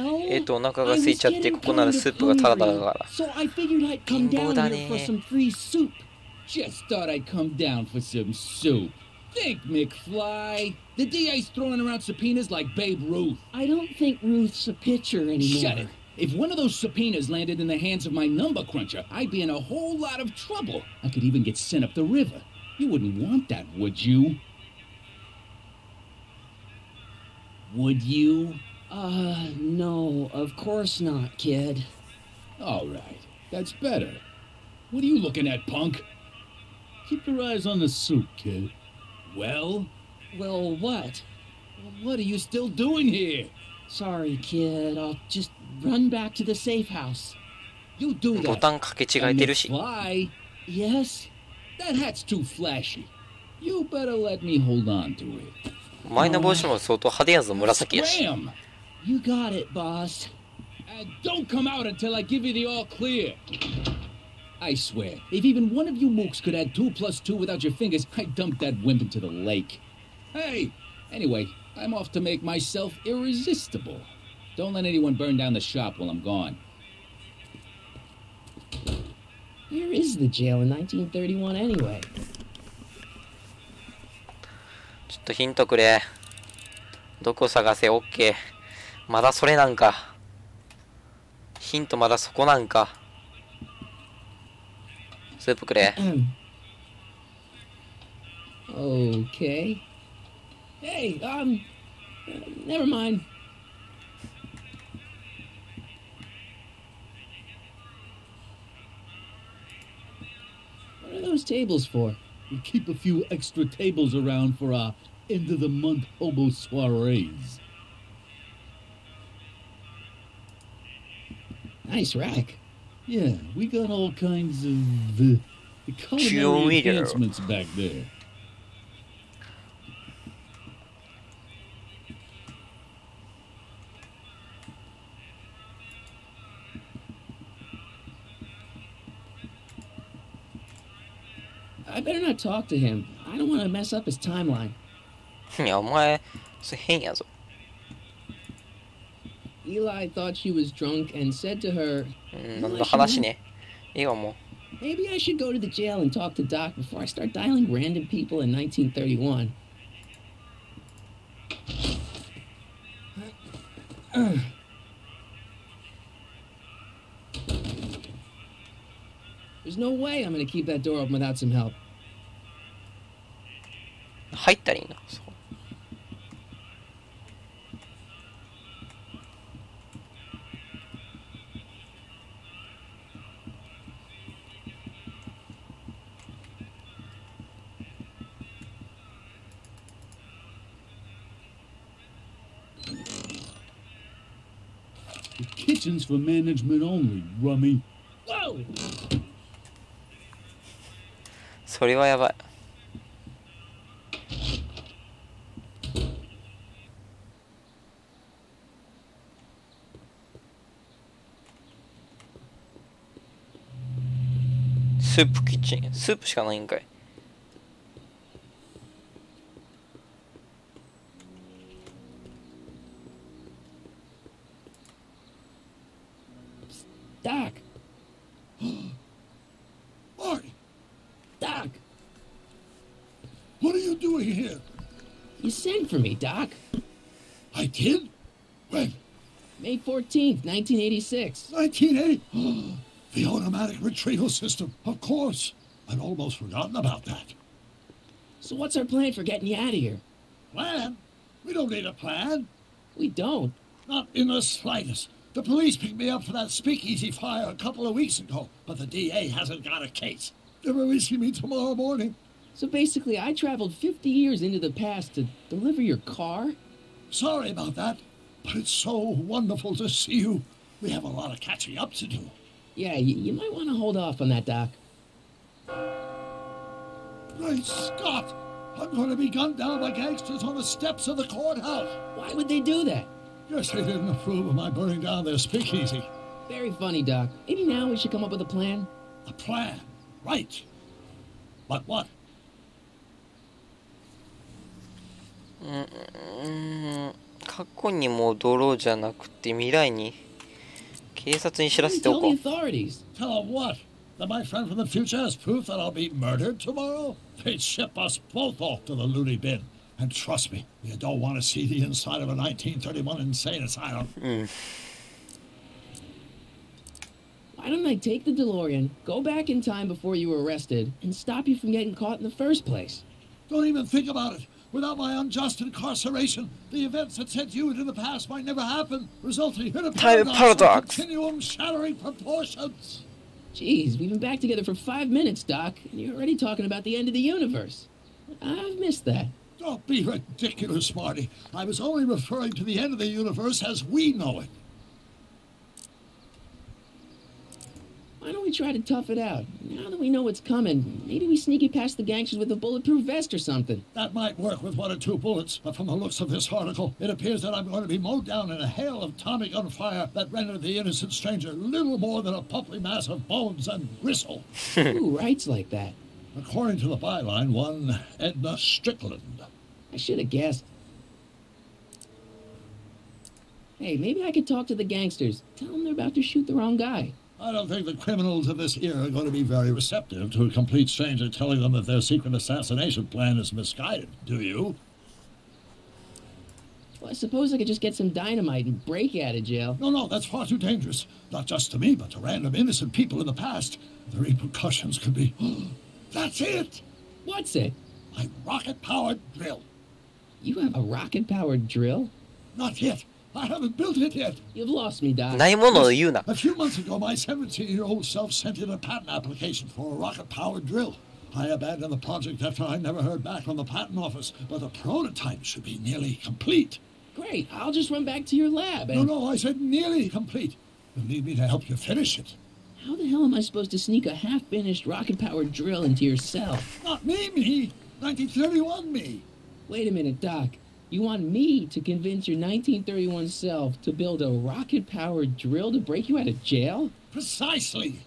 お腹が空いちゃってここならスープがタラタラだから。貧乏だね。 Just thought I'd come down for some soup. Think, McFly. The DA's throwing around subpoenas like Babe Ruth. I don't think Ruth's a pitcher anymore. Shut it. If one of those subpoenas landed in the hands of my number cruncher, I'd be in a whole lot of trouble. I could even get sent up the river. You wouldn't want that, would you? Would you? No, of course not, kid. All right. That's better. What are you looking at, punk? Keep your eyes on the soup, kid. Well? Well, what? What are you still doing here? Sorry, kid. I'll just run back to the safe house. You do that. ボタンかけ違えてるし。 Why? Yes? That hat's too flashy. You better let me hold on to it. お前の帽子も相当派手やぞ、紫やし。 Scram! You got it, boss. And don't come out until I give you the all clear. I swear, if even one of you mooks could add 2 plus 2 without your fingers, I'd dump that wimp into the lake. Hey! Anyway, I'm off to make myself irresistible. Don't let anyone burn down the shop while I'm gone. Where is the jail in 1931 anyway? ちょっとヒントくれ。どこ探せ？ OK。まだそれなんか。ヒントまだそこなんか。スープくれ。Okay. Hey, never mind. What are those tables for? We keep a few extra tables around for our end-of-the-month hobo soirees. Nice rack. Yeah, we got all kinds of culinary enhancements back there. I better not talk to him. I don't want to mess up his timeline. いや、お前、それ変やぞ。Eli thought she was drunk and said to her, 何の話ね。いいわ、もう。Maybe I should go to the jail and talk to Doc before I start dialing random people in 1931. There's no way I'm gonna keep that door open without some help. 入ったらいいな。そう。The kitchen's for management only, rummy. Whoa! それはやばい。スープキッチン。スープしかないんかい。Doc. Marty, Doc. what are you doing here? You sent for me, Doc. I did? When? May 14th, 1986. 1980? The automatic retrieval system, of course. I'd almost forgotten about that. So what's our plan for getting you out of here? Plan? We don't need a plan. We don't. Not in the slightest. The police picked me up for that speakeasy fire a couple of weeks ago, but the DA hasn't got a case. They're releasing me tomorrow morning. So basically, I traveled 50 years into the past to deliver your car? Sorry about that, but it's so wonderful to see you. We have a lot of catching up to do. Yeah, you might want to hold off on that, Doc. Great Scott! I'm going to be gunned down by gangsters on the steps of the courthouse. Why would they do that? Guess they didn't approve of my burning down their speakeasy. Very funny, Doc. Maybe now we should come up with a plan? A plan? Right. But what? 過去に戻ろうじゃなくて未来に警察に知らせておこう。 Tell them what? That my friend from the future has proof that I'll be murdered tomorrow? They'd ship us both off to the loony bin. And trust me, you don't want to see the inside of a 1931 insane asylum. Why don't I take the DeLorean, go back in time before you were arrested, and stop you from getting caught in the first place? Don't even think about it. Without my unjust incarceration, the events that sent you into the past might never happen, resulting in a paradox of continuum-shattering proportions. Jeez, we've been back together for 5 minutes, Doc, and you're already talking about the end of the universe. I've missed that. Don't be ridiculous, Marty. I was only referring to the end of the universe as we know it. Why don't we try to tough it out? Now that we know what's coming, maybe we sneak it past the gangsters with a bulletproof vest or something. That might work with 1 or 2 bullets, but from the looks of this article, it appears that I'm going to be mowed down in a hail of Tommy gun fire that rendered the innocent stranger little more than a puffy mass of bones and gristle. Who writes like that? According to the byline, one Edna Strickland. I should have guessed. Hey, maybe I could talk to the gangsters. Tell them they're about to shoot the wrong guy. I don't think the criminals of this era are going to be very receptive to a complete stranger telling them that their secret assassination plan is misguided, do you? Well, I suppose I could just get some dynamite and break you out of jail. No, that's far too dangerous. Not just to me, but to random innocent people in the past. The repercussions could be... That's it! What's it? My rocket-powered drill. You have a rocket-powered drill? Not yet. I haven't built it yet. You've lost me, Doc. A few months ago, my 17-year-old self sent in a patent application for a rocket-powered drill. I abandoned the project after I never heard back from the patent office, but the prototype should be nearly complete. Great. I'll just run back to your lab and... No, I said nearly complete. You'll need me to help you finish it. How the hell am I supposed to sneak a half-finished rocket-powered drill into your cell? Not me. 1931 me. Wait a minute, Doc. You want me to convince your 1931 self to build a rocket-powered drill to break you out of jail? Precisely.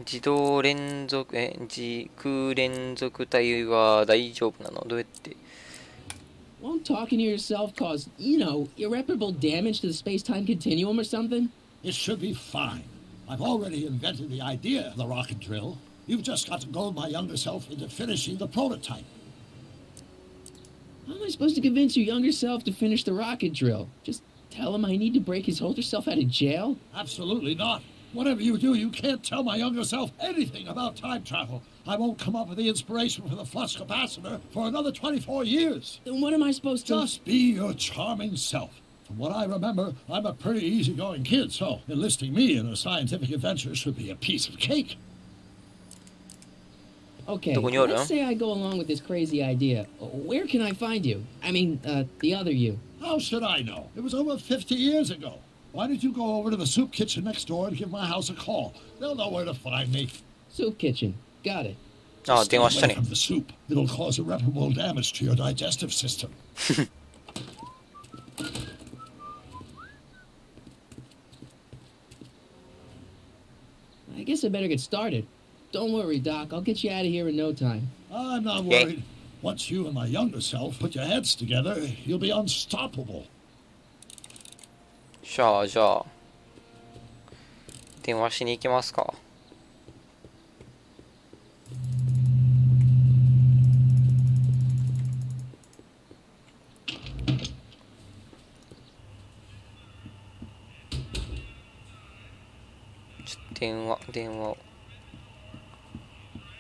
自動連続時空連続体は大丈夫なの？どうやって？ Won't talking to yourself cause, irreparable damage to the space-time continuum or something? It should be fine. I've already invented the idea of the rocket drill. You've just got to goad my younger self into finishing the prototype. How am I supposed to convince your younger self to finish the rocket drill? Just tell him I need to break his older self out of jail? Absolutely not. Whatever you do, you can't tell my younger self anything about time travel. I won't come up with the inspiration for the flux capacitor for another 24 years. Then what am I supposed to... Just be your charming self. From what I remember, I'm a pretty easygoing kid, so enlisting me in a scientific adventure should be a piece of cake. Okay, let's say I go along with this crazy idea. Where can I find you? I mean, the other you. How should I know? It was over 50 years ago. Why don't you go over to the soup kitchen next door and give my house a call? They'll know where to find me. Soup kitchen. Got it. Stay away from the soup. It'll cause irreparable damage to your digestive system. I guess I better get started. Don't worry, Doc. I'll get you out of here in no time. I'm not worried. Once you and my younger self put your heads together, you'll be unstoppable. じゃあ電話しに行きますか。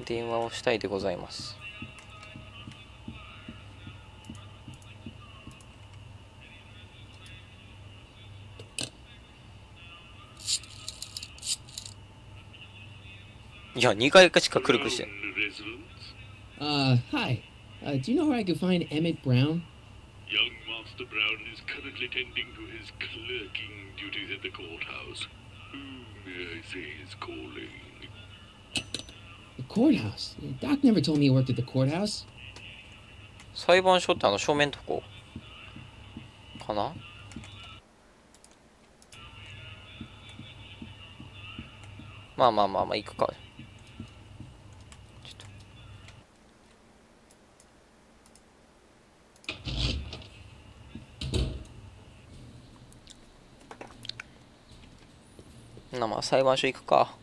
電話をしたいでございます。いや、2回しかクリックして。Hi. Do you know where I could find Emmett Brown? Young Master Brown is currently tending to his clerking duties at the courthouse. Who may I say is calling? The courthouse? Doc never told me he worked at the courthouse. 裁判所って正面のとこかな。まあ行くか。まあ裁判所行くか。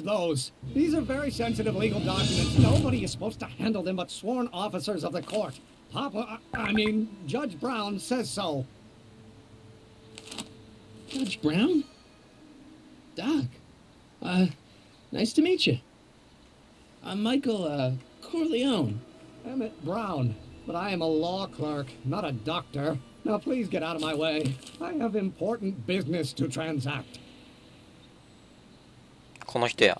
Those. These are very sensitive legal documents. Nobody is supposed to handle them but sworn officers of the court. Judge Brown says so. Judge Brown? Doc. Nice to meet you. I'm Michael, Corleone. Emmett Brown. But I am a law clerk, not a doctor. Now please get out of my way. I have important business to transact. この人や。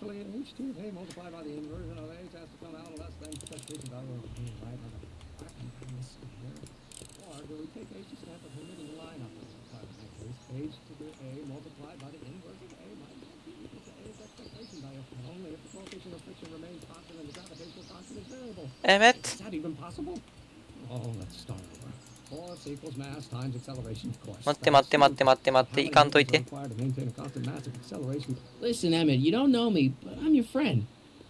エメット。待って行かんといて。 Listen, Emmett, you don't know me, but I'm your friend.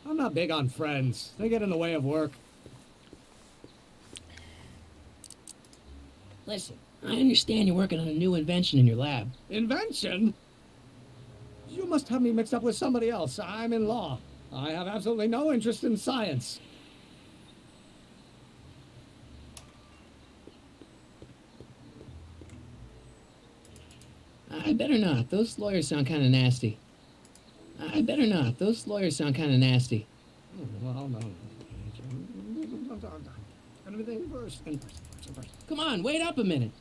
I'm not big on friends. They get in the way of work. Listen, I understand you're working on a new invention in your lab. Invention? You must have me mixed up with somebody else. I'm in law. I have absolutely no interest in science. I better not. Those lawyers sound kind of nasty. Well, no. Come on, wait up a minute.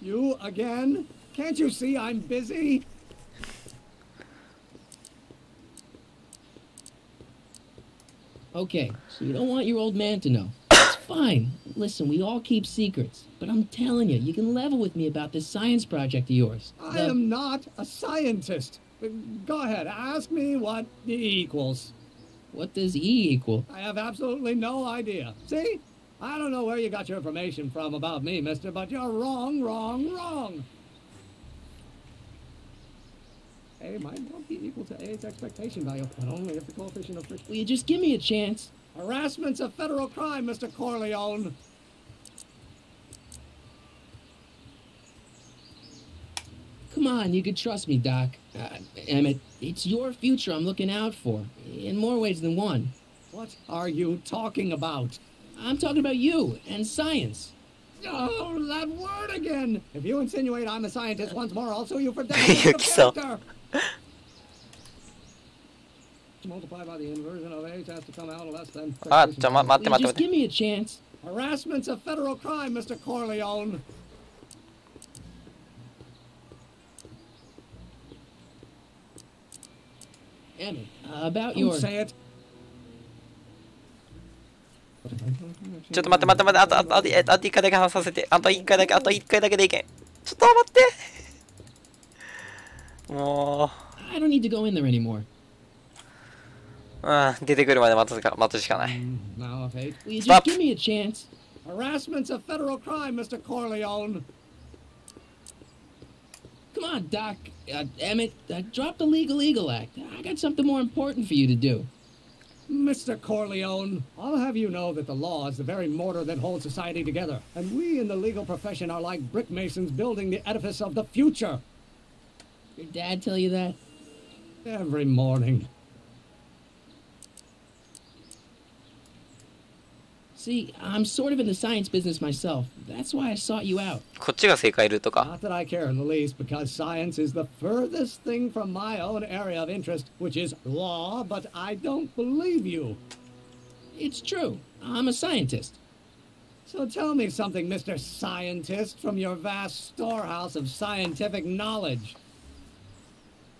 You again? Can't you see I'm busy? Okay, so you don't want your old man to know. It's fine. Listen, we all keep secrets. But I'm telling you, you can level with me about this science project of yours. I am not a scientist. Go ahead, ask me what E equals. What does E equal? I have absolutely no idea. See? I don't know where you got your information from about me, mister, but you're wrong. A might well be equal to A's expectation value, but only if the coefficient of friction... Will you just give me a chance? Harassment's a federal crime, Mr. Corleone. Come on, you can trust me, Doc. Emmett, it's your future I'm looking out for, in more ways than one. What are you talking about? I'm talking about you and science. Oh, that word again! If you insinuate I'm a scientist once more, I'll sue you for defamation of character! Multiply by the inversion of H has to come out less than... Just give me a chance. Harassment's a federal crime, Mr. Corleone. Emmett, about Don't say it. ちょっと待って待って待って、あと1回だけ話させて。あと1回だけ、あと1回だけでいけん。ちょっと待って。もう。I don't need to go in there anymore. 出てくるまで待つしかない。Now, if Will you just give me a chance? harassment's a federal crime, Mr. Corleone. Come on, Doc. Emmett, drop the Legal Eagle Act. I got something more important for you to do. Mr. Corleone, I'll have you know that the law is the very mortar that holds society together, and we in the legal profession are like brick masons building the edifice of the future. Your dad tell you that? Every morning. See, I'm sort of in the science business myself. That's why I sought you out. こっちが正解ルートか。 Not that I care in the least, because science is the furthest thing from my own area of interest, which is law, but I don't believe you. It's true. I'm a scientist. So tell me something, Mr. Scientist, from your vast storehouse of scientific knowledge.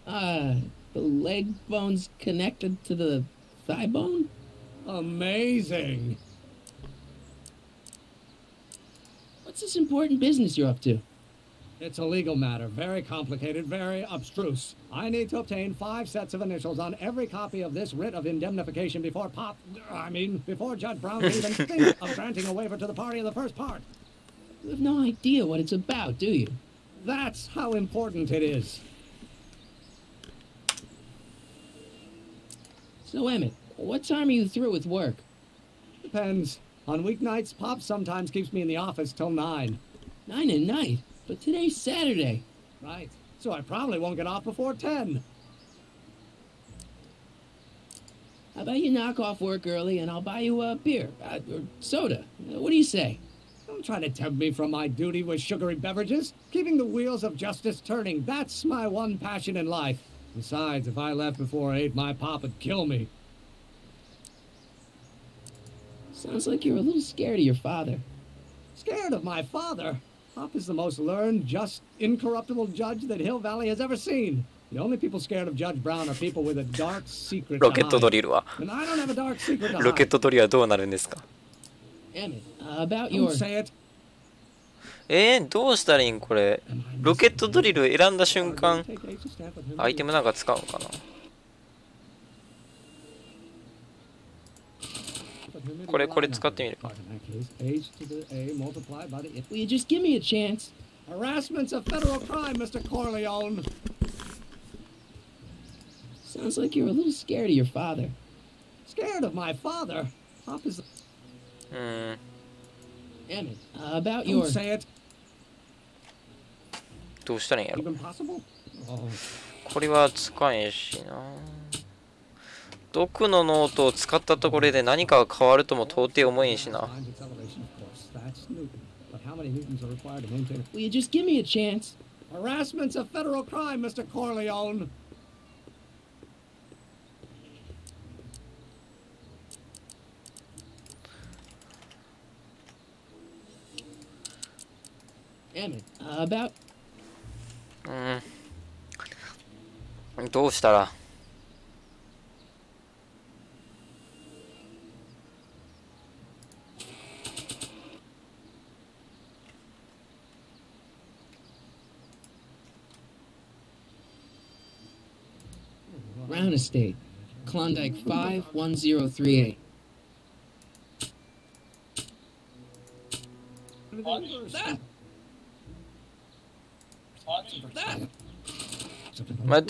The leg bone's connected to the thigh bone? Amazing. What's this important business you're up to? It's a legal matter, very complicated, very abstruse. I need to obtain 5 sets of initials on every copy of this writ of indemnification before before Judge Brown can even think of granting a waiver to the party in the first part. You have no idea what it's about, do you? That's how important it is. So, Emmett, what time are you through with work? Depends. On weeknights, Pop sometimes keeps me in the office till 9. 9 at night? But today's Saturday. Right. So I probably won't get off before 10. How about you knock off work early and I'll buy you a beer, or soda. What do you say? Don't try to tempt me from my duty with sugary beverages. Keeping the wheels of justice turning, that's my one passion in life. Besides, if I left before 8, my Pop would kill me. Sounds like you're a little scared of your father. Scared of my father? Pop is the most learned, just, incorruptible judge that Hill Valley has ever seen. The only people scared of Judge Brown are people with a dark secret to hide. And I don't have a dark secret to hide. ロケットドリルはどうなるんですか？ Emmett, about your... Don't say it. どうしたらいいんこれ。ロケットドリル選んだ瞬間、アイテムなんか使うのかな？これ使ってみるか。Will you just give me a chance? Harassment's a federal crime, Mr. Corleone. Sounds like you're a little scared of your father. Scared of my father? Pop is... Emmett, about your... Don't say it. どうしたらいいんやろ。 Even possible? Oh. これは使えんしな。毒のノートを使ったところで何かが変わるとも到底思えんしな。Will you just give me a chance? Harassment's a federal crime, Mr. Corleone. Emmett, about... どうしたらBrown Estate, Klondike 51038. Will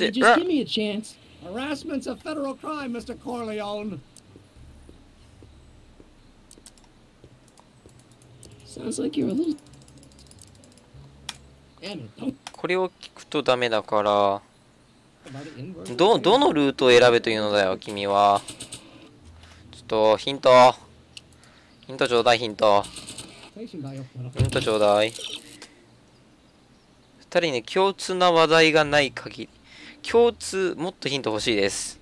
you just give me a chance? Harassment's a federal crime, Mr. Corleone. Sounds like you're a little... Emmett, don't... これを聞くとダメだから、どのルートを選べというのだよ、君は。ちょっと、ヒントちょうだい、ヒントちょうだい。二人ね、共通な話題がない限り、もっとヒント欲しいです。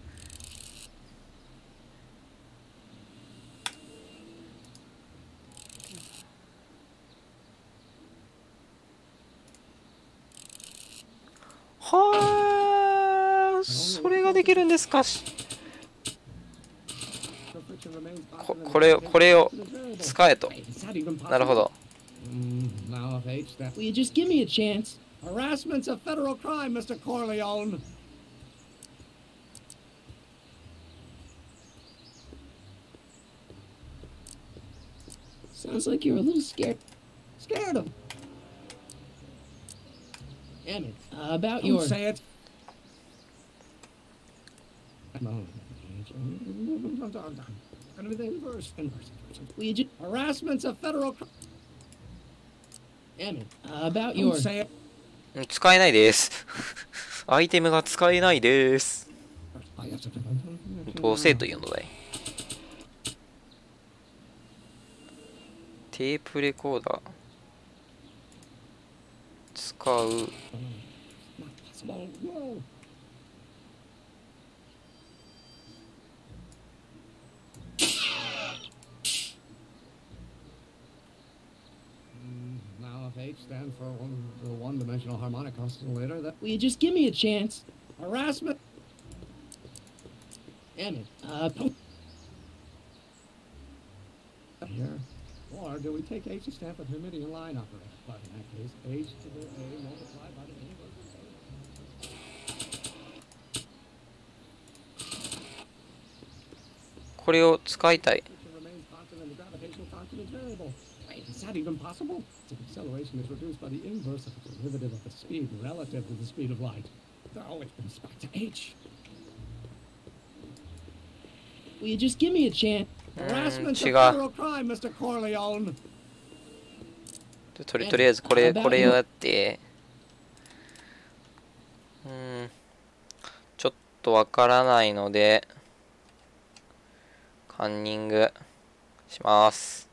はあ、それができるんですか。これを使えと。なるほど。Now, if H, that will you just give me a chance? Harassment's a federal crime, Mr. Corleone. Sounds like you're a little scared. Scared of? Damn it. About Don't your. say it. Will you just harassment's a federal crime? Damn it. About your. Don't say it. 使えないです。アイテムが使えないです。どうせというのだい。テープレコーダー使う。Now, if H stands for the one-dimensional harmonic oscillator, that Will you just give me a chance? harassment. Damn it. Here. Or do we take H to stand for the Hermitian line operator? But in that case, H to the A multiplied by the inverse.これを使いたい。Remains constant and the gravitational constant is variable. Wait, is that even possible? The acceleration is reduced by the inverse of the derivative of the speed relative to the speed of light. Oh, it's been back to H. Will you just give me a chance? Harassment's a 違う。 federal crime, Mr. Corleone. とりあえずこれをやって。ちょっとわからないのでカンニングします。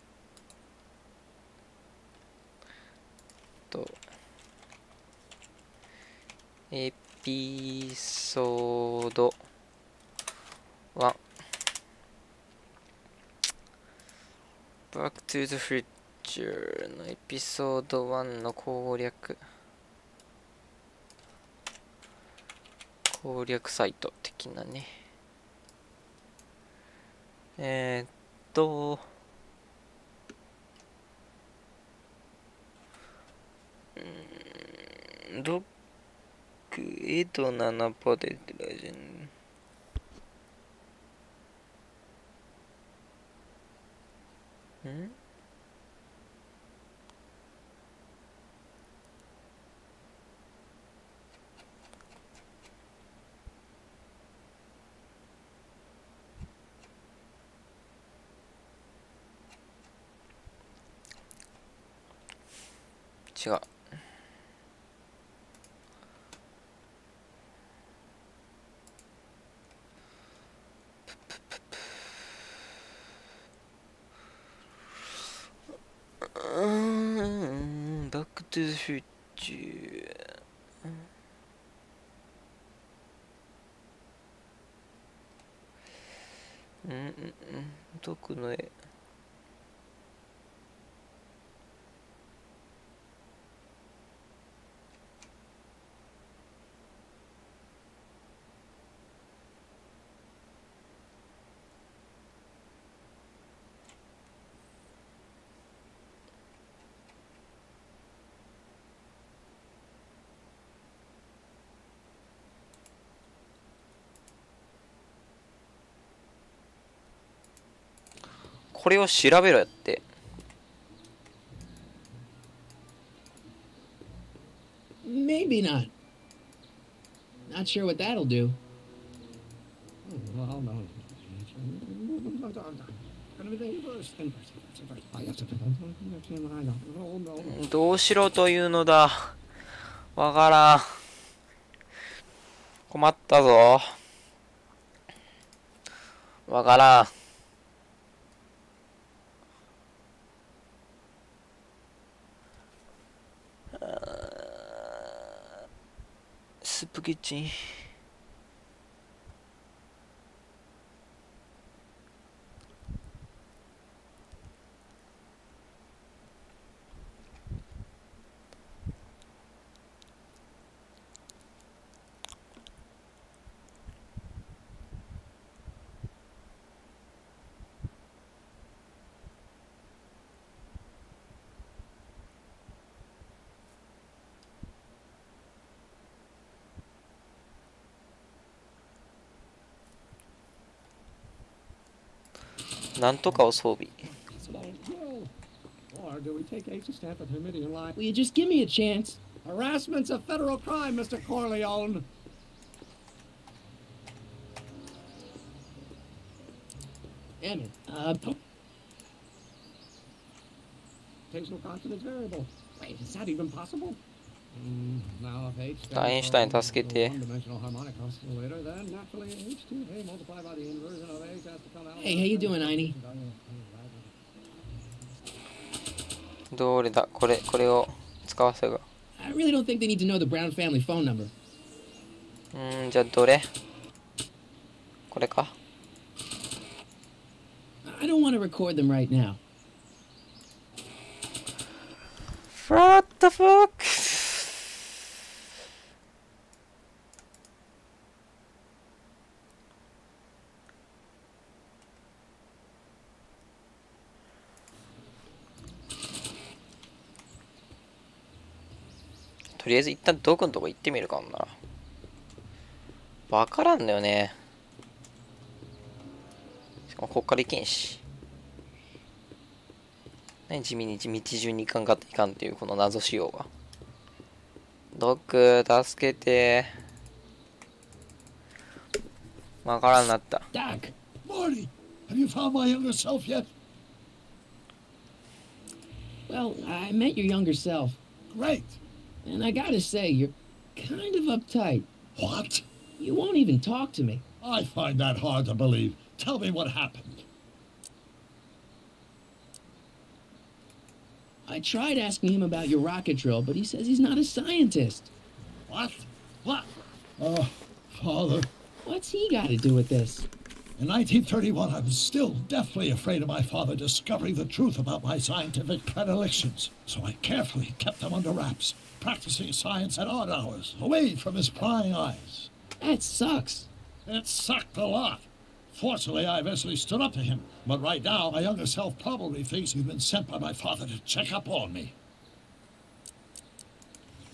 エピソード1 Back to the Future のエピソード1の攻略サイト的なね。6エド7パでラジン違う。バックトゥザフューチュー。どこの絵。これを調べろやって。Maybe not. Not sure what that'll do. Well, no. どうしろというのだ。わからん。困ったぞ。わからん。スープキッチン。なんとかを装備。Or do we take H to stand for the Hamidian line? Will you just give me a chance? Harassment's a federal crime, Mr. Corleone. Emmett, Occasional confidence variable. Wait, is that even possible? Now if H stands アインシュタイン助けて。 one-dimensional harmonic oscillator, then naturally H2A multiplied by the inversion of H has to come out. Hey, how you doing, Einie? どれだ、これを使わせる。 I really don't think they need to know the Brown family phone number. じゃあどれ？これか。 I don't want to record them right now. What the fuck? とりあえず一旦ドクのとこ行ってみるかもな。わからんのよね。しかもこっから行けんし。何地味に道順に行かんかっていかんっていうこの謎仕様が。ドク助けて。わからんなった。Doc! Morty! Have you found my younger self yet? Well, I met your younger self. Great! And I gotta say, you're kind of uptight. What? You won't even talk to me. I find that hard to believe. Tell me what happened. I tried asking him about your rocket drill, but he says he's not a scientist. What? What? Oh, Father. What's he got to do with this? In 1931, I was still deathly afraid of my father discovering the truth about my scientific predilections, so I carefully kept them under wraps, practicing science at odd hours, away from his prying eyes. That sucks. It sucked a lot. Fortunately, I eventually stood up to him, but right now, my younger self probably thinks you've been sent by my father to check up on me.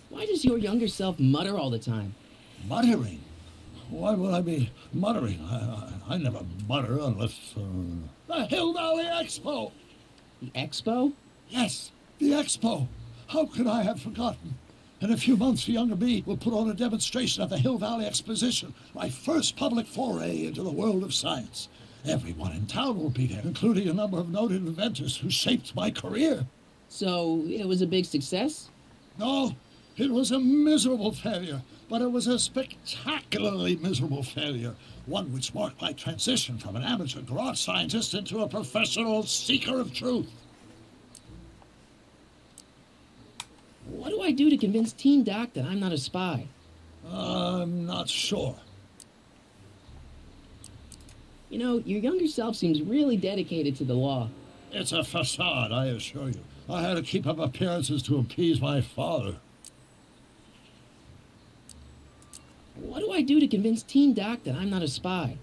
Why does your younger self mutter all the time? Muttering? Why would I be muttering? I never mutter unless... The Hill Valley Expo! The Expo? Yes, the Expo. How could I have forgotten? In a few months, the younger me will put on a demonstration at the Hill Valley Exposition, my first public foray into the world of science. Everyone in town will be there, including a number of noted inventors who shaped my career. So, it was a big success? No, it was a miserable failure, but it was a spectacularly miserable failure, one which marked my transition from an amateur garage scientist into a professional seeker of truth. What do I do to convince Teen Doc that I'm not a spy? I'm not sure. You know, your younger self seems really dedicated to the law. It's a facade, I assure you. I had to keep up appearances to appease my father. What do I do to convince Teen Doc that I'm not a spy?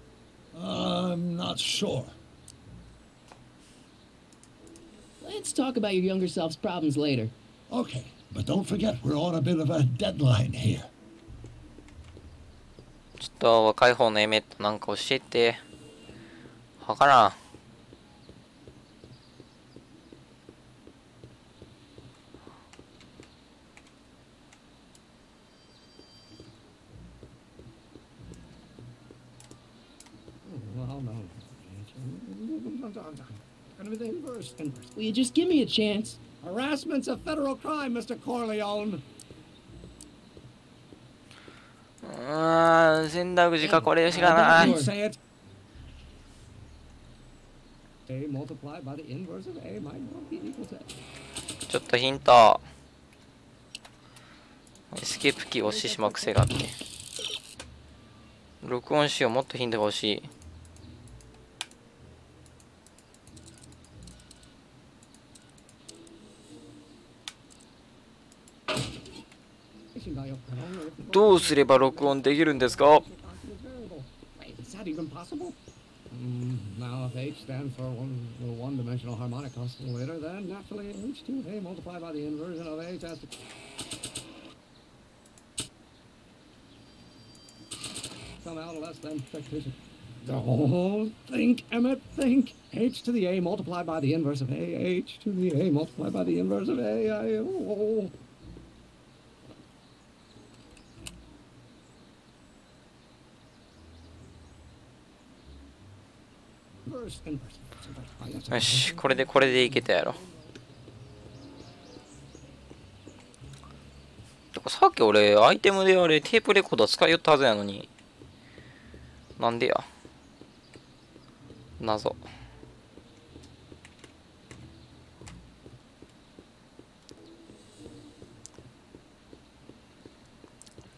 I'm not sure. Let's talk about your younger self's problems later. Okay, but don't forget we're on a bit of a deadline here. ちょっと若い方のエメットなんか教えて。わからん。Will you just give me a chance? Harassment's a federal crime, Mr. Corleone. 選択肢かこれしかない。 A multiplied by the inverse of A might not be equal to A. ちょっとヒント。エスケープキー押してしまう癖があって。録音しよう、もっとヒントが欲しい。どうすれば録音できるんですか？ Is that even possible? Now, if H stands for the one-dimensional harmonic oscillator, then naturally H2A multiplied by the inversion of H has to come out less than fictitious. Oh, think, Emmett, think. H to the A multiplied by the inverse of A. H to the A multiplied by the inverse of A. Oh. Inverse, inverse, inverse. よし、これでいけたやろ。てかさっき俺アイテムであれテープレコーダー使いよったはずやのに、なんでや。謎。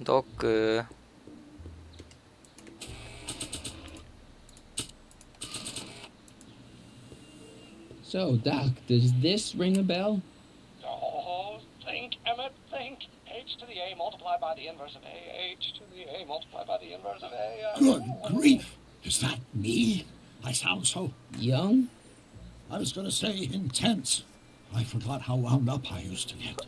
ドック。So, Doc, does this ring a bell? Oh, think, Emmett, think. H to the A multiplied by the inverse of A. H to the A multiplied by the inverse of A. Good grief! Is that me? I sound so young? I was going to say intense. I forgot how wound up I used to get.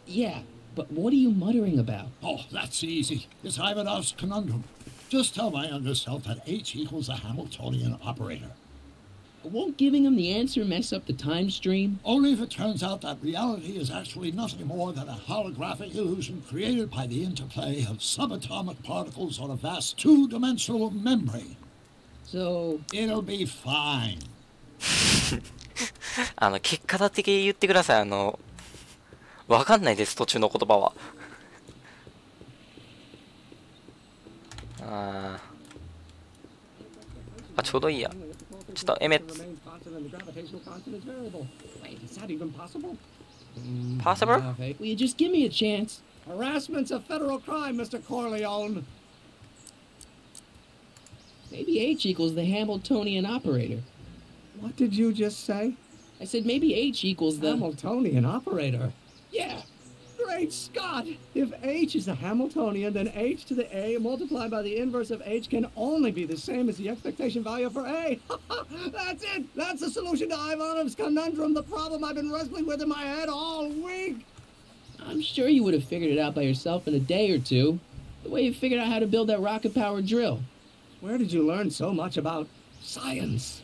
Yeah, but what are you muttering about? Oh, that's easy. It's Ivanov's conundrum. Just tell my younger self that H equals a Hamiltonian operator. Won't giving him the answer mess up the time stream? Only if it turns out that reality is actually nothing more than a holographic illusion created by the interplay of subatomic particles on a vast two-dimensional membrane. So... It'll be fine. 結果的に言ってください。わかんないです、途中の言葉は。ちょうどいいや。ちょっとエメッツ。Possible? Will you just give me a chance? Harassment's a federal crime, Mr. Corleone. Maybe H equals the Hamiltonian operator. What did you just say? I said maybe H equals the... Hamiltonian operator? Yeah. Great Scott! If H is a Hamiltonian, then H to the A multiplied by the inverse of H can only be the same as the expectation value for A. That's it! That's the solution to Ivanov's conundrum, the problem I've been wrestling with in my head all week! I'm sure you would have figured it out by yourself in a day or two. The way you figured out how to build that rocket-powered drill. Where did you learn so much about science?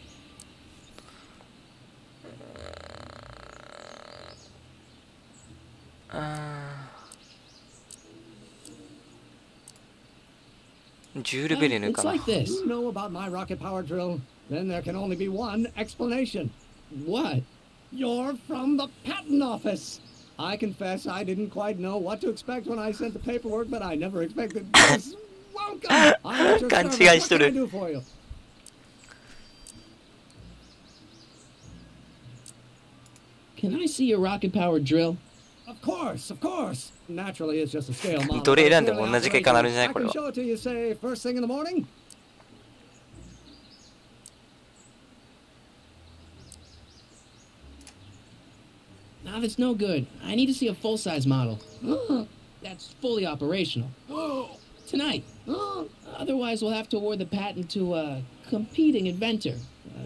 It's like this. You know about my rocket power drill? Then there can only be one explanation. What? You're from the patent office. I confess I didn't quite know what to expect when I sent the paperwork, but I never expected this. Welcome. I'm at your service. What can I do for you? Can I see your rocket-powered drill? Of course, of course. Naturally, it's just a scale model. どれ選んでも同じ結果になるんじゃないこれは。 I can show it to you, say, first thing in the morning. Nah, that's no good. I need to see a full-size model. That's fully operational. Tonight. Otherwise, we'll have to award the patent to a competing inventor,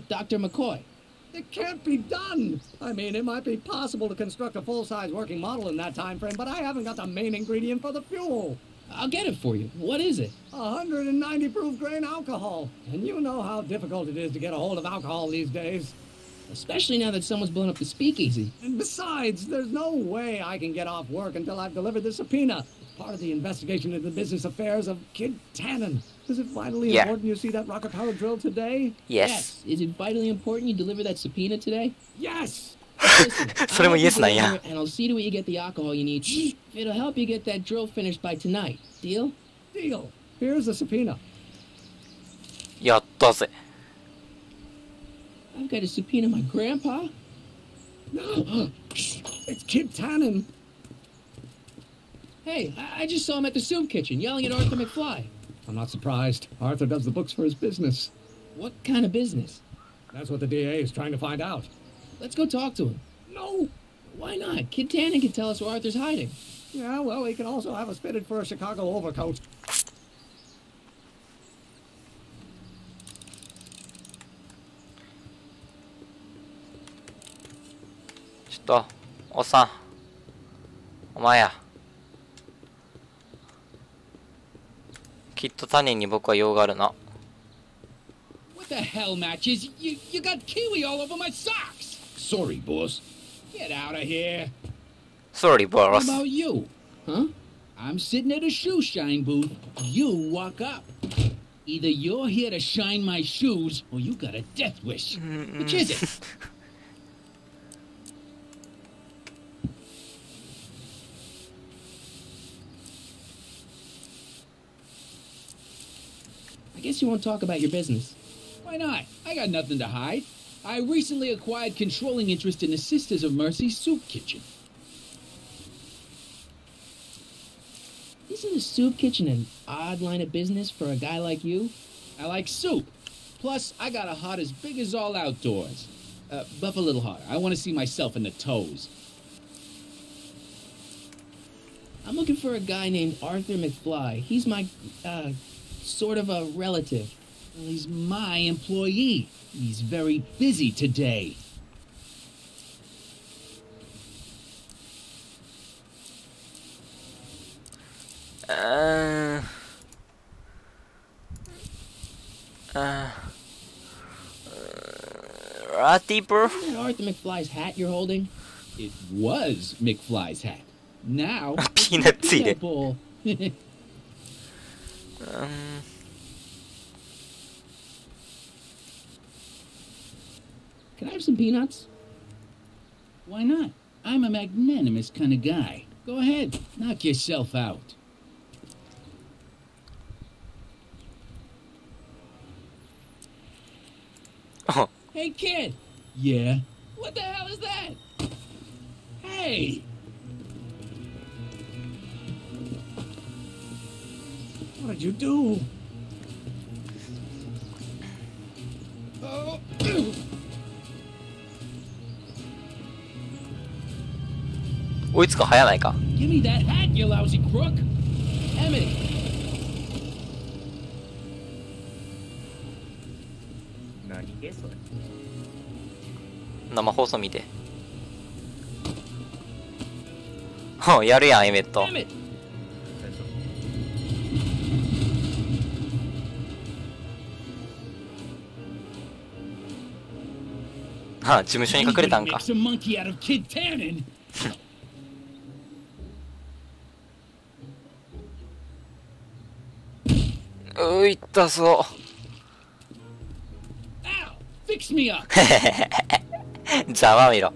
Dr. McCoy. It can't be done. I mean, it might be possible to construct a full-size working model in that time frame, but I haven't got the main ingredient for the fuel. I'll get it for you. What is it? 190 proof grain alcohol. And you know how difficult it is to get a hold of alcohol these days. Especially now that someone's blown up the speakeasy. And besides, there's no way I can get off work until I've delivered the subpoena. It's part of the investigation into the business affairs of Kid Tannen. Is it vitally important you see that rocket-powered drill today? Yes. Is it vitally important you deliver that subpoena today? Yes! Listen, それも yes なんや。 And I'll see to it you get the alcohol you need. It'll help you get that drill finished by tonight. Deal? Deal. Here's the subpoena. やったぜ。 I've got to subpoena my grandpa? It's Kid Tannen. Hey, I just saw him at the soup kitchen yelling at Arthur McFly. I'm not surprised. Arthur does the books for his business. What kind of business? That's what the DA is trying to find out. Let's go talk to him. No! Why not? Kid Tannen can tell us where Arthur's hiding. Yeah, well, he can also have us fitted for a Chicago overcoat. ちょっと、おっさん。お前や。きっと他人に僕は用があるな。The hell, Matches? You got kiwi all over my socks! Sorry, boss. Get out of here. Sorry, boss. How about you? Huh? I'm sitting at a shoe shine booth. You walk up. Either you're here to shine my shoes, or you got a death wish. Which is it? I guess you won't talk about your business. Why not? I got nothing to hide. I recently acquired controlling interest in the Sisters of Mercy soup kitchen. Isn't a soup kitchen an odd line of business for a guy like you? I like soup. Plus, I got a heart as big as all outdoors. Buff a little harder. I want to see myself in the toes. I'm looking for a guy named Arthur McFly. He's my, sort of a relative. Well, he's my employee. He's very busy today. Ratty-bro? Isn't that Arthur McFly's hat you're holding? It was McFly's hat. Now, peanut peanut bowl. Can I have some peanuts? Why not? I'm a magnanimous kind of guy. Go ahead, knock yourself out. Oh. Hey, kid! Yeah? What the hell is that? Hey! What did you do? Oh.追いつく早ないか Give me that hat, you lousy crook! Emmett! 何ゲそれ生放送見てほうやるやんエメットはあ事務所に隠れたんかういったそう邪魔見ろ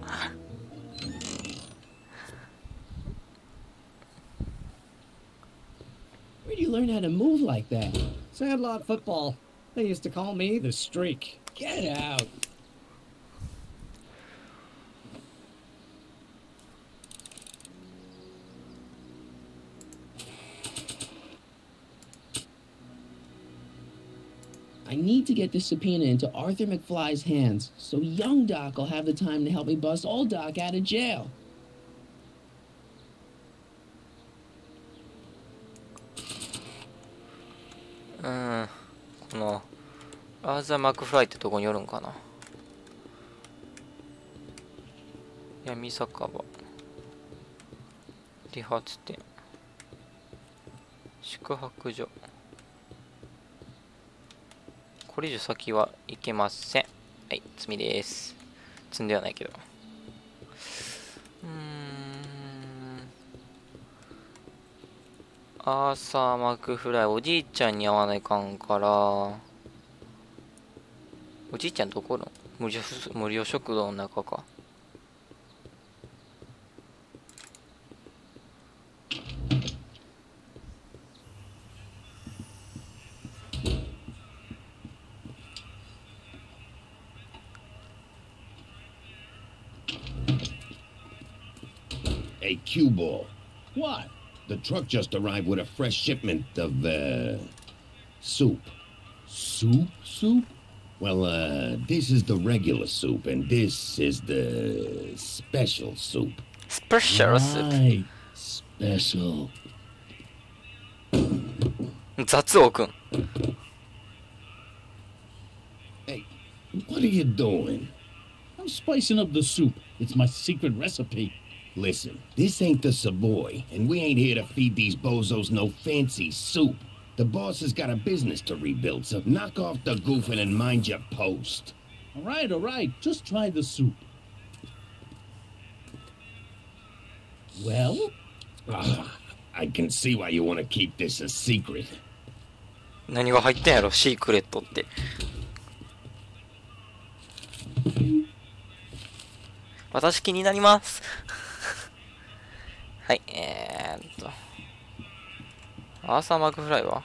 Where do you learn how to move like that? Sandlot football. They used to call me the Streak. Get out! I need to get this subpoena into Arthur McFly's hands, so young Doc will have the time to help me bust old Doc out of jail. Hmm. このアーザー・マクフライってとこによるんかな闇酒場理髪店宿泊所これ以上先は行けませんはい積みです積んではないけどアーサー・マクフライおじいちゃんに会わないかんからおじいちゃんどこの無料食堂の中かHey, Q-Ball. What? The truck just arrived with a fresh shipment of, soup. Soup? Soup? Well, this is the regular soup, and this is the special soup. Special soup? Right. Special. 雑王くん Hey, what are you doing? I'm spicing up the soup. It's my secret recipe. Listen, this ain't the Savoy, and we ain't here to feed these bozos no fancy soup. The boss has got a business to rebuild, so knock off the goofing and mind your post. All right. Just try the soup. Well? I can see why you want to keep this a secret. 何が入ってんやろ、シークレットって。私気になります。はい、アーサーマークフライは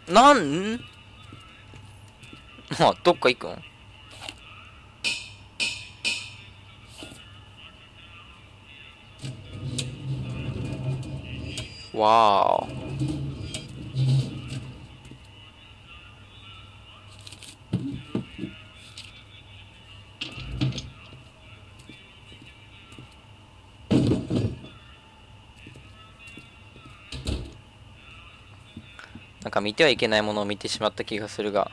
なんまあ、どっか行くんわーなんか見てはいけないものを見てしまった気がするが。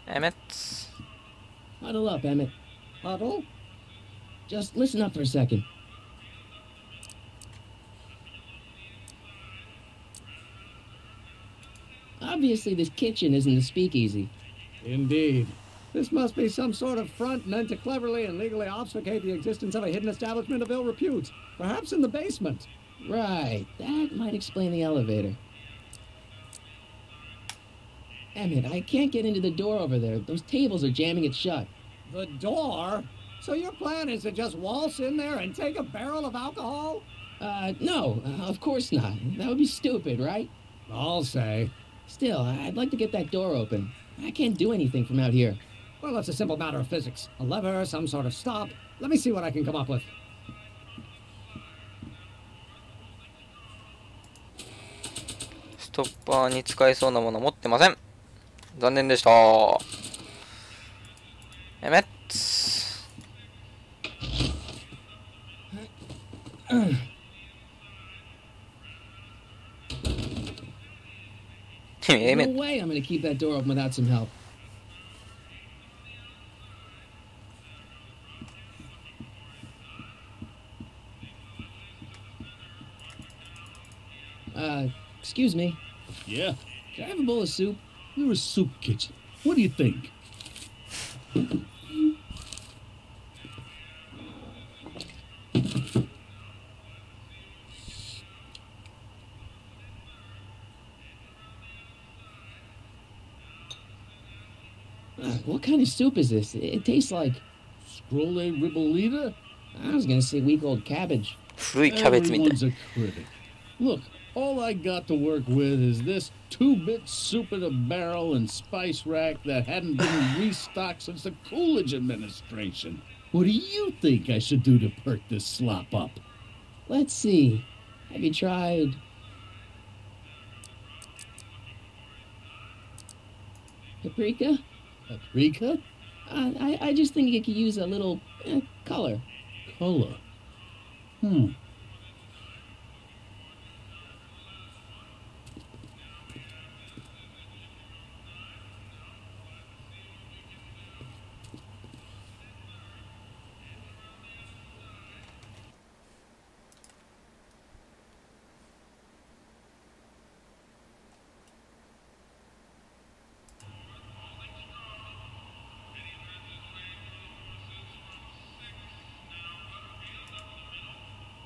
Emmett. Huddle up, Emmett. Huddle? Just listen up for a second. Obviously, this kitchen isn't a speakeasy. Indeed. This must be some sort of front meant to cleverly and legally obfuscate the existence of a hidden establishment of ill repute. Perhaps in the basement. Right. That might explain the elevator. Emmett, I can't get into the door over there. Those tables are jamming it shut. The door? So your plan is to just waltz in there and take a barrel of alcohol? No, of course not. That would be stupid, right? I'll say. Still, I'd like to get that door open. I can't do anything from out here. Well, it's a simple matter of physics. A lever, some sort of stop. Let me see what I can come up with. ストッパーに使えそうなもの持ってません。残念でした。エメッツ。No way I'm gonna keep that door open without some help. Excuse me. Yeah? Can I have a bowl of soup? We're a soup kitchen. What do you think? What kind of soup is this? It tastes like... Scrolle ribollita? I was gonna say week-old cabbage. Everyone's a critic. Look, all I got to work with is this 2-bit soup in a barrel and spice rack that hadn't been restocked since the Coolidge administration. What do you think I should do to perk this slop up? Let's see. Have you tried... paprika? Paprika? I just think it could use a little color. Color?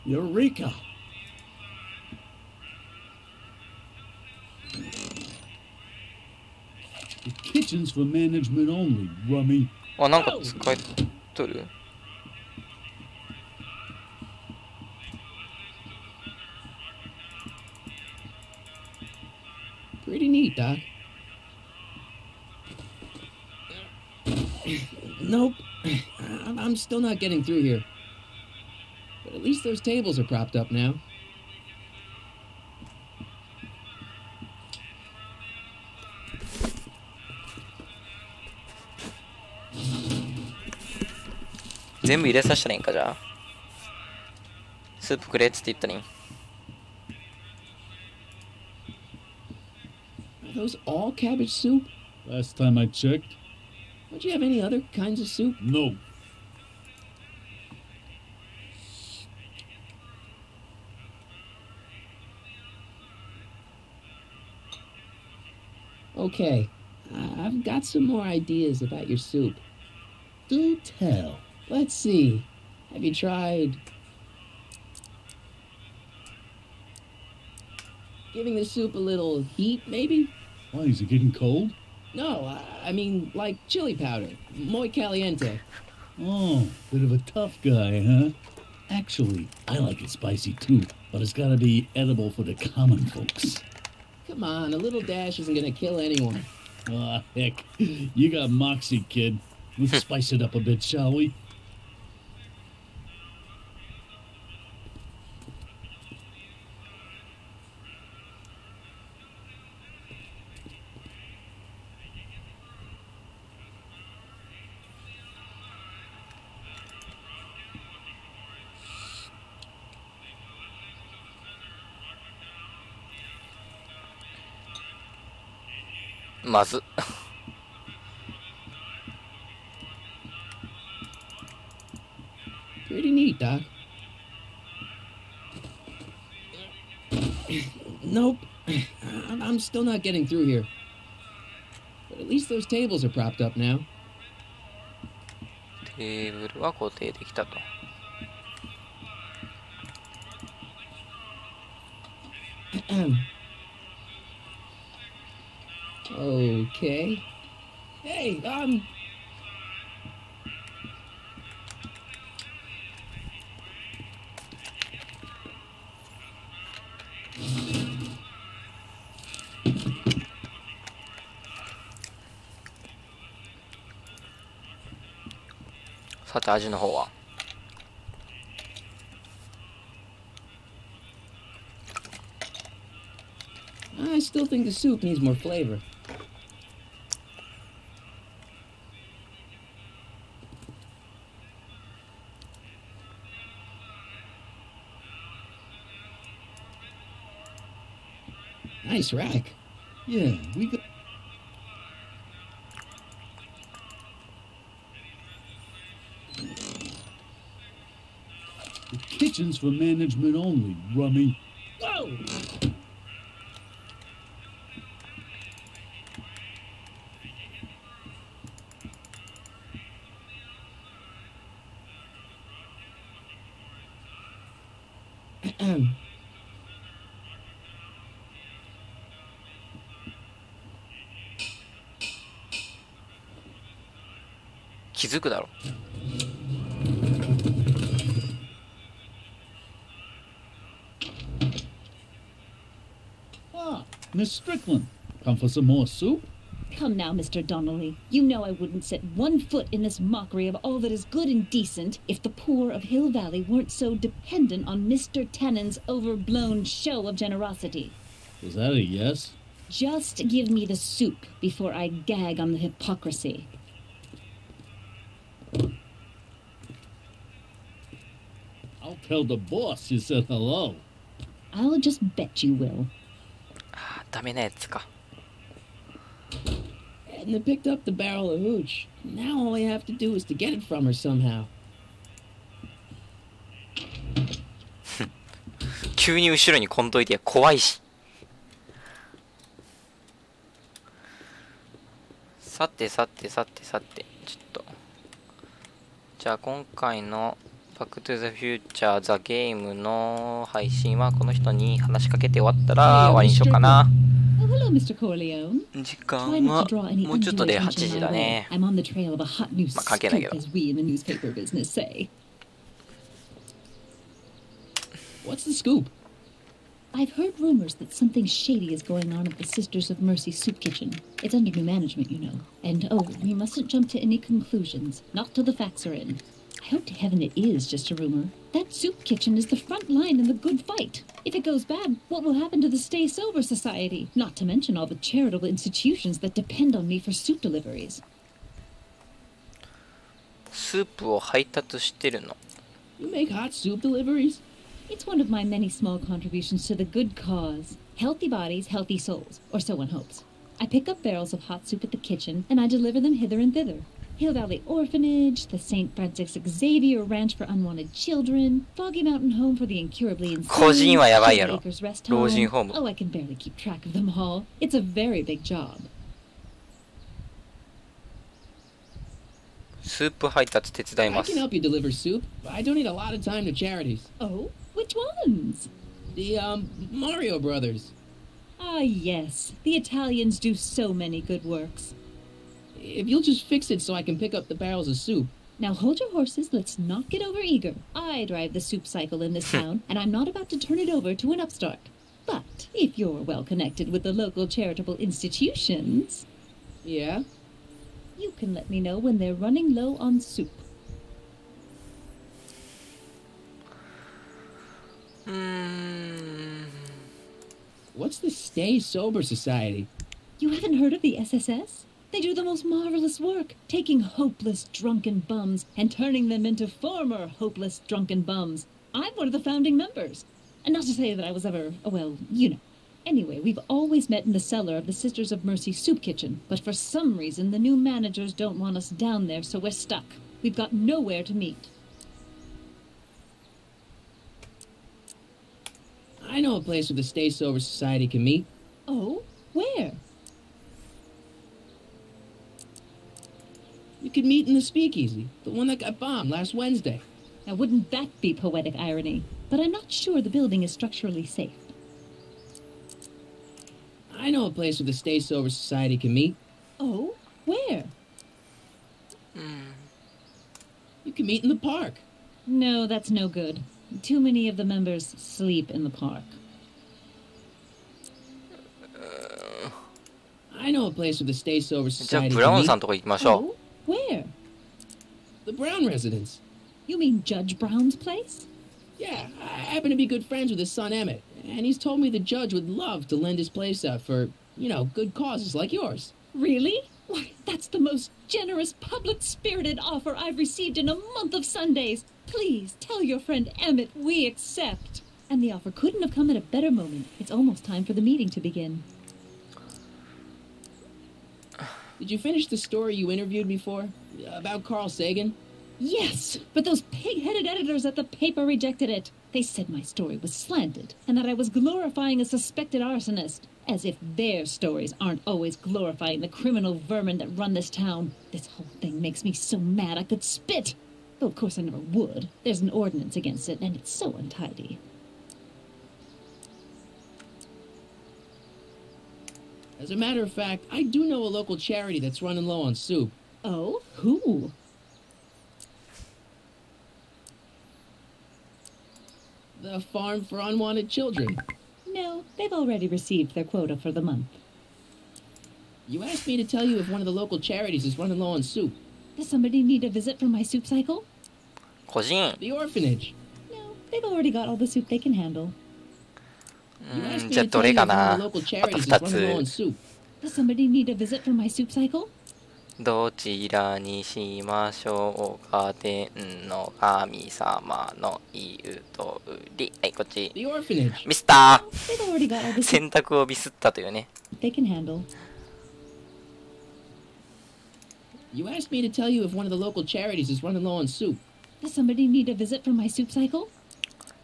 Eureka! The kitchen's for management only, rummy. あ、なんか使えとる？Pretty neat, Doc. Nope. I'm still not getting through here. But at least those tables are propped up now. Are those all cabbage soup? Last time I checked. Don't you have any other kinds of soup? No. Okay, I've got some more ideas about your soup. Do tell. Let's see. Have you tried giving the soup a little heat, maybe? Why, is it getting cold? No, I mean, like chili powder. Muy caliente. Oh, bit of a tough guy, huh? Actually, I like it spicy too, but it's gotta be edible for the common folks. Come on, a little dash isn't gonna kill anyone. Ah, heck. You got moxie, kid. Let's spice it up a bit, shall we?まずPretty neat, Doc. Nope. I'm still not getting through here. But at least those tables are propped up now. テーブルは固定できたと。Okay. Hey,さて味の方は。I still think the soup needs more flavor. Nice rack. Yeah, we got... The kitchen's for management only, rummy. Whoa!気づくだろ。Ah, Miss Strickland, come for some more soup? Come now, Mr. Donnelly. You know I wouldn't set one foot in this mockery of all that is good and decent if the poor of Hill Valley weren't so dependent on Mr. Tennant's overblown show of generosity. Is that a yes? Just give me the soup before I gag on the hypocrisy. I'll tell the boss you said hello. I'll just bet you will. ダメなやつか。 And they picked up the barrel of hooch. Now all I have to do is to get it from her somehow. 急に後ろにこんといて怖いし。さてさてさてさて、ちょっと。じゃあ今回のバックトゥザフューチャーザゲームの配信はこの人に話しかけて終わったら終わりにしようかな。Oh, hello, Mr. Corleone. 時間はもうちょっとで8時だね。I'm on the trail of a hot new まあ関係ないけ scoop, ど。 as we in the newspaper business say. What's the scoop? I've heard rumors that something shady is going on at the Sisters of Mercy soup kitchen. It's under new management, you know. And oh, we mustn't jump to any conclusions. Not till the facts are in. I hope to heaven it is just a rumor. That soup kitchen is the front line in the good fight. If it goes bad, what will happen to the Stay Sober Society? Not to mention all the charitable institutions that depend on me for soup deliveries. スープを配達してるの。 You make hot soup deliveries? It's one of my many small contributions to the good cause. Healthy bodies, healthy souls, or so one hopes. I pick up barrels of hot soup at the kitchen, and I deliver them hither and thither. Hill Valley Orphanage, the St. Francis Xavier Ranch for Unwanted Children, Foggy Mountain Home for the Incurably Insane, 個人はやばいやろ。 Acres Rest 老人 Home. ホーム。 Oh, I can barely keep track of them all. It's a very big job. スープ配達手伝い I ます。 can help you deliver soup. I donate a lot of time to charities. Oh, which ones? The, Mario Brothers. Ah, yes. The Italians do so many good works. If you'll just fix it so I can pick up the barrels of soup. Now hold your horses, let's not get over eager. I drive the soup cycle in this town, and I'm not about to turn it over to an upstart. But if you're well connected with the local charitable institutions... Yeah? You can let me know when they're running low on soup. What's the Stay Sober Society? You haven't heard of the SSS? They do the most marvelous work, taking hopeless drunken bums and turning them into former hopeless drunken bums. I'm one of the founding members. And not to say that I was ever, well, you know. Anyway, we've always met in the cellar of the Sisters of Mercy soup kitchen, but for some reason the new managers don't want us down there, so we're stuck. We've got nowhere to meet. I know a place where the Stay Sober Society can meet. Oh? Where? You could meet in the Speakeasy, the one that got bombed last Wednesday. Now, wouldn't that be poetic irony? But I'm not sure the building is structurally safe. I know a place where the Stay Sober Society can meet. Oh? Where? You can meet in the park. No, that's no good. Too many of the members sleep in the park. I know a place where the Stay Sober じゃあ Society ブラウ can ン meet. さんとこ行きましょ Oh? Where? The Brown residence. You mean Judge Brown's place? Yeah, I happen to be good friends with his son Emmett, and he's told me the judge would love to lend his place out for, you know, good causes like yours. Really? Why, that's the most generous, public-spirited offer I've received in a month of Sundays. Please tell your friend Emmett we accept. And the offer couldn't have come at a better moment. It's almost time for the meeting to begin. Did you finish the story you interviewed me for? About Carl Sagan? Yes, but those pig-headed editors at the paper rejected it. They said my story was slanted, and that I was glorifying a suspected arsonist. As if their stories aren't always glorifying the criminal vermin that run this town. This whole thing makes me so mad I could spit. Though of course I never would. There's an ordinance against it, and it's so untidy. As a matter of fact, I do know a local charity that's running low on soup. Oh? Who? The Farm for Unwanted Children. No, they've already received their quota for the month. You asked me to tell you if one of the local charities is running low on soup. Does somebody need a visit from my soup cycle? 個人 The orphanage. No, they've already got all the soup they can handle. You asked me じゃあ to ど tell れ you か if one な of the local あと charities is 2 running low on つ soup. Does somebody need a visit from my soup cycle? どちらにしましょうか天の神様の言うとりはいこっち The orphanage. ミスったー They've already got all the soup 選択をミスったというね they can handle. You asked me to tell you if one of the local charities is running low on soup. Does somebody need a visit from my soup cycle?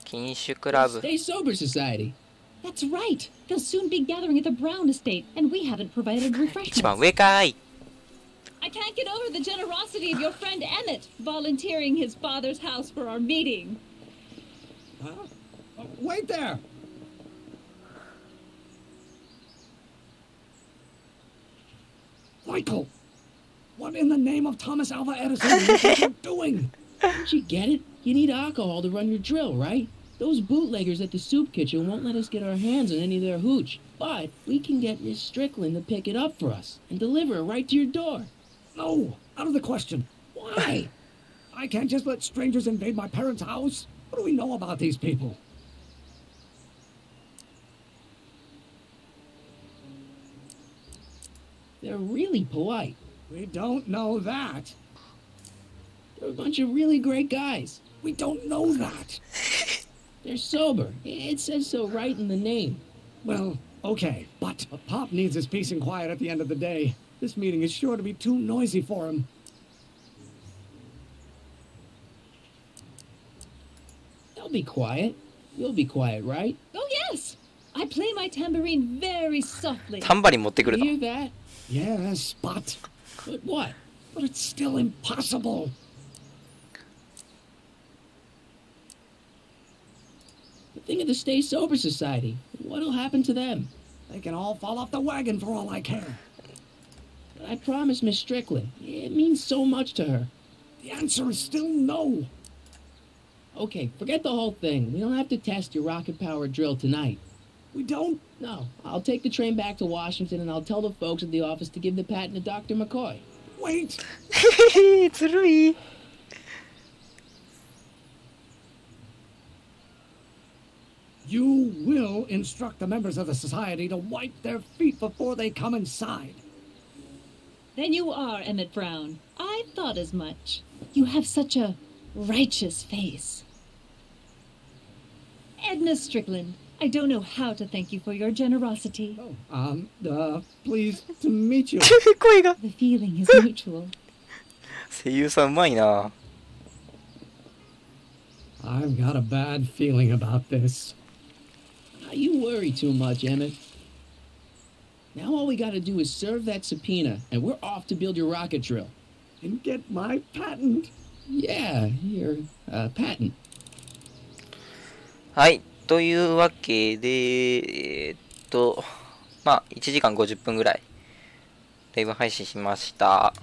禁酒クラブ Stay Sober Society. That's right. They'll soon be gathering at the Brown estate, and we haven't provided 一番 refreshments. 上かい I can't get over the generosity of your friend Emmett, volunteering his father's house for our meeting. Huh? Wait there! Michael! What in the name of Thomas Alva Edison are you doing? Don't you get it? You need alcohol to run your drill, right? Those bootleggers at the soup kitchen won't let us get our hands on any of their hooch. But we can get Miss Strickland to pick it up for us and deliver it right to your door. No, out of the question. Why? I can't just let strangers invade my parents' house. What do we know about these people? They're really polite. We don't know that. They're a bunch of really great guys. We don't know that. They're sober. It says so right in the name. Well, okay, but Pop needs his peace and quiet at the end of the day. This meeting is sure to be too noisy for him. They'll be quiet. You'll be quiet, right? Oh, yes! I play my tambourine very softly. タンバリン持ってくる You の hear that? Yes, but... But what? But it's still impossible. Think of the Stay Sober Society. What'll happen to them? They can all fall off the wagon for all I care. But I promised Miss Strickland. It means so much to her. The answer is still no. Okay, forget the whole thing. We don't have to test your rocket-powered drill tonight. We don't? No. I'll take the train back to Washington and I'll tell the folks at the office to give the patent to Dr. McCoy. Wait! It's Rui. You will instruct the members of the society to wipe their feet before they come inside. Then you are Emmett Brown. I thought as much. You have such a righteous face. Edna Strickland, I don't know how to thank you for your generosity. Pleased to meet you. The feeling is mutual. 声優さんうまいな。I've got a bad feeling about this. You worry too much, Emmett. Now all we gotta do is serve that subpoena, and we're off to build your rocket drill. And get my patent. Yeah, your patent. はい。というわけで、まあ、1時間50分ぐらい、ライブ配信しました。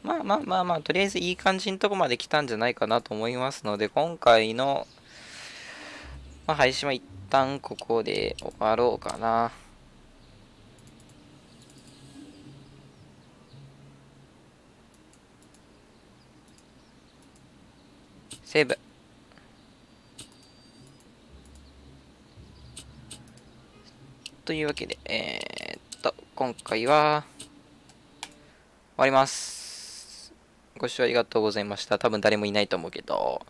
まあ、とりあえずいい感じのとこまで来たんじゃないかなと思いますので、今回の、配信は一旦ここで終わろうかな。セーブ。というわけで、今回は終わります。ご視聴ありがとうございました。多分誰もいないと思うけど。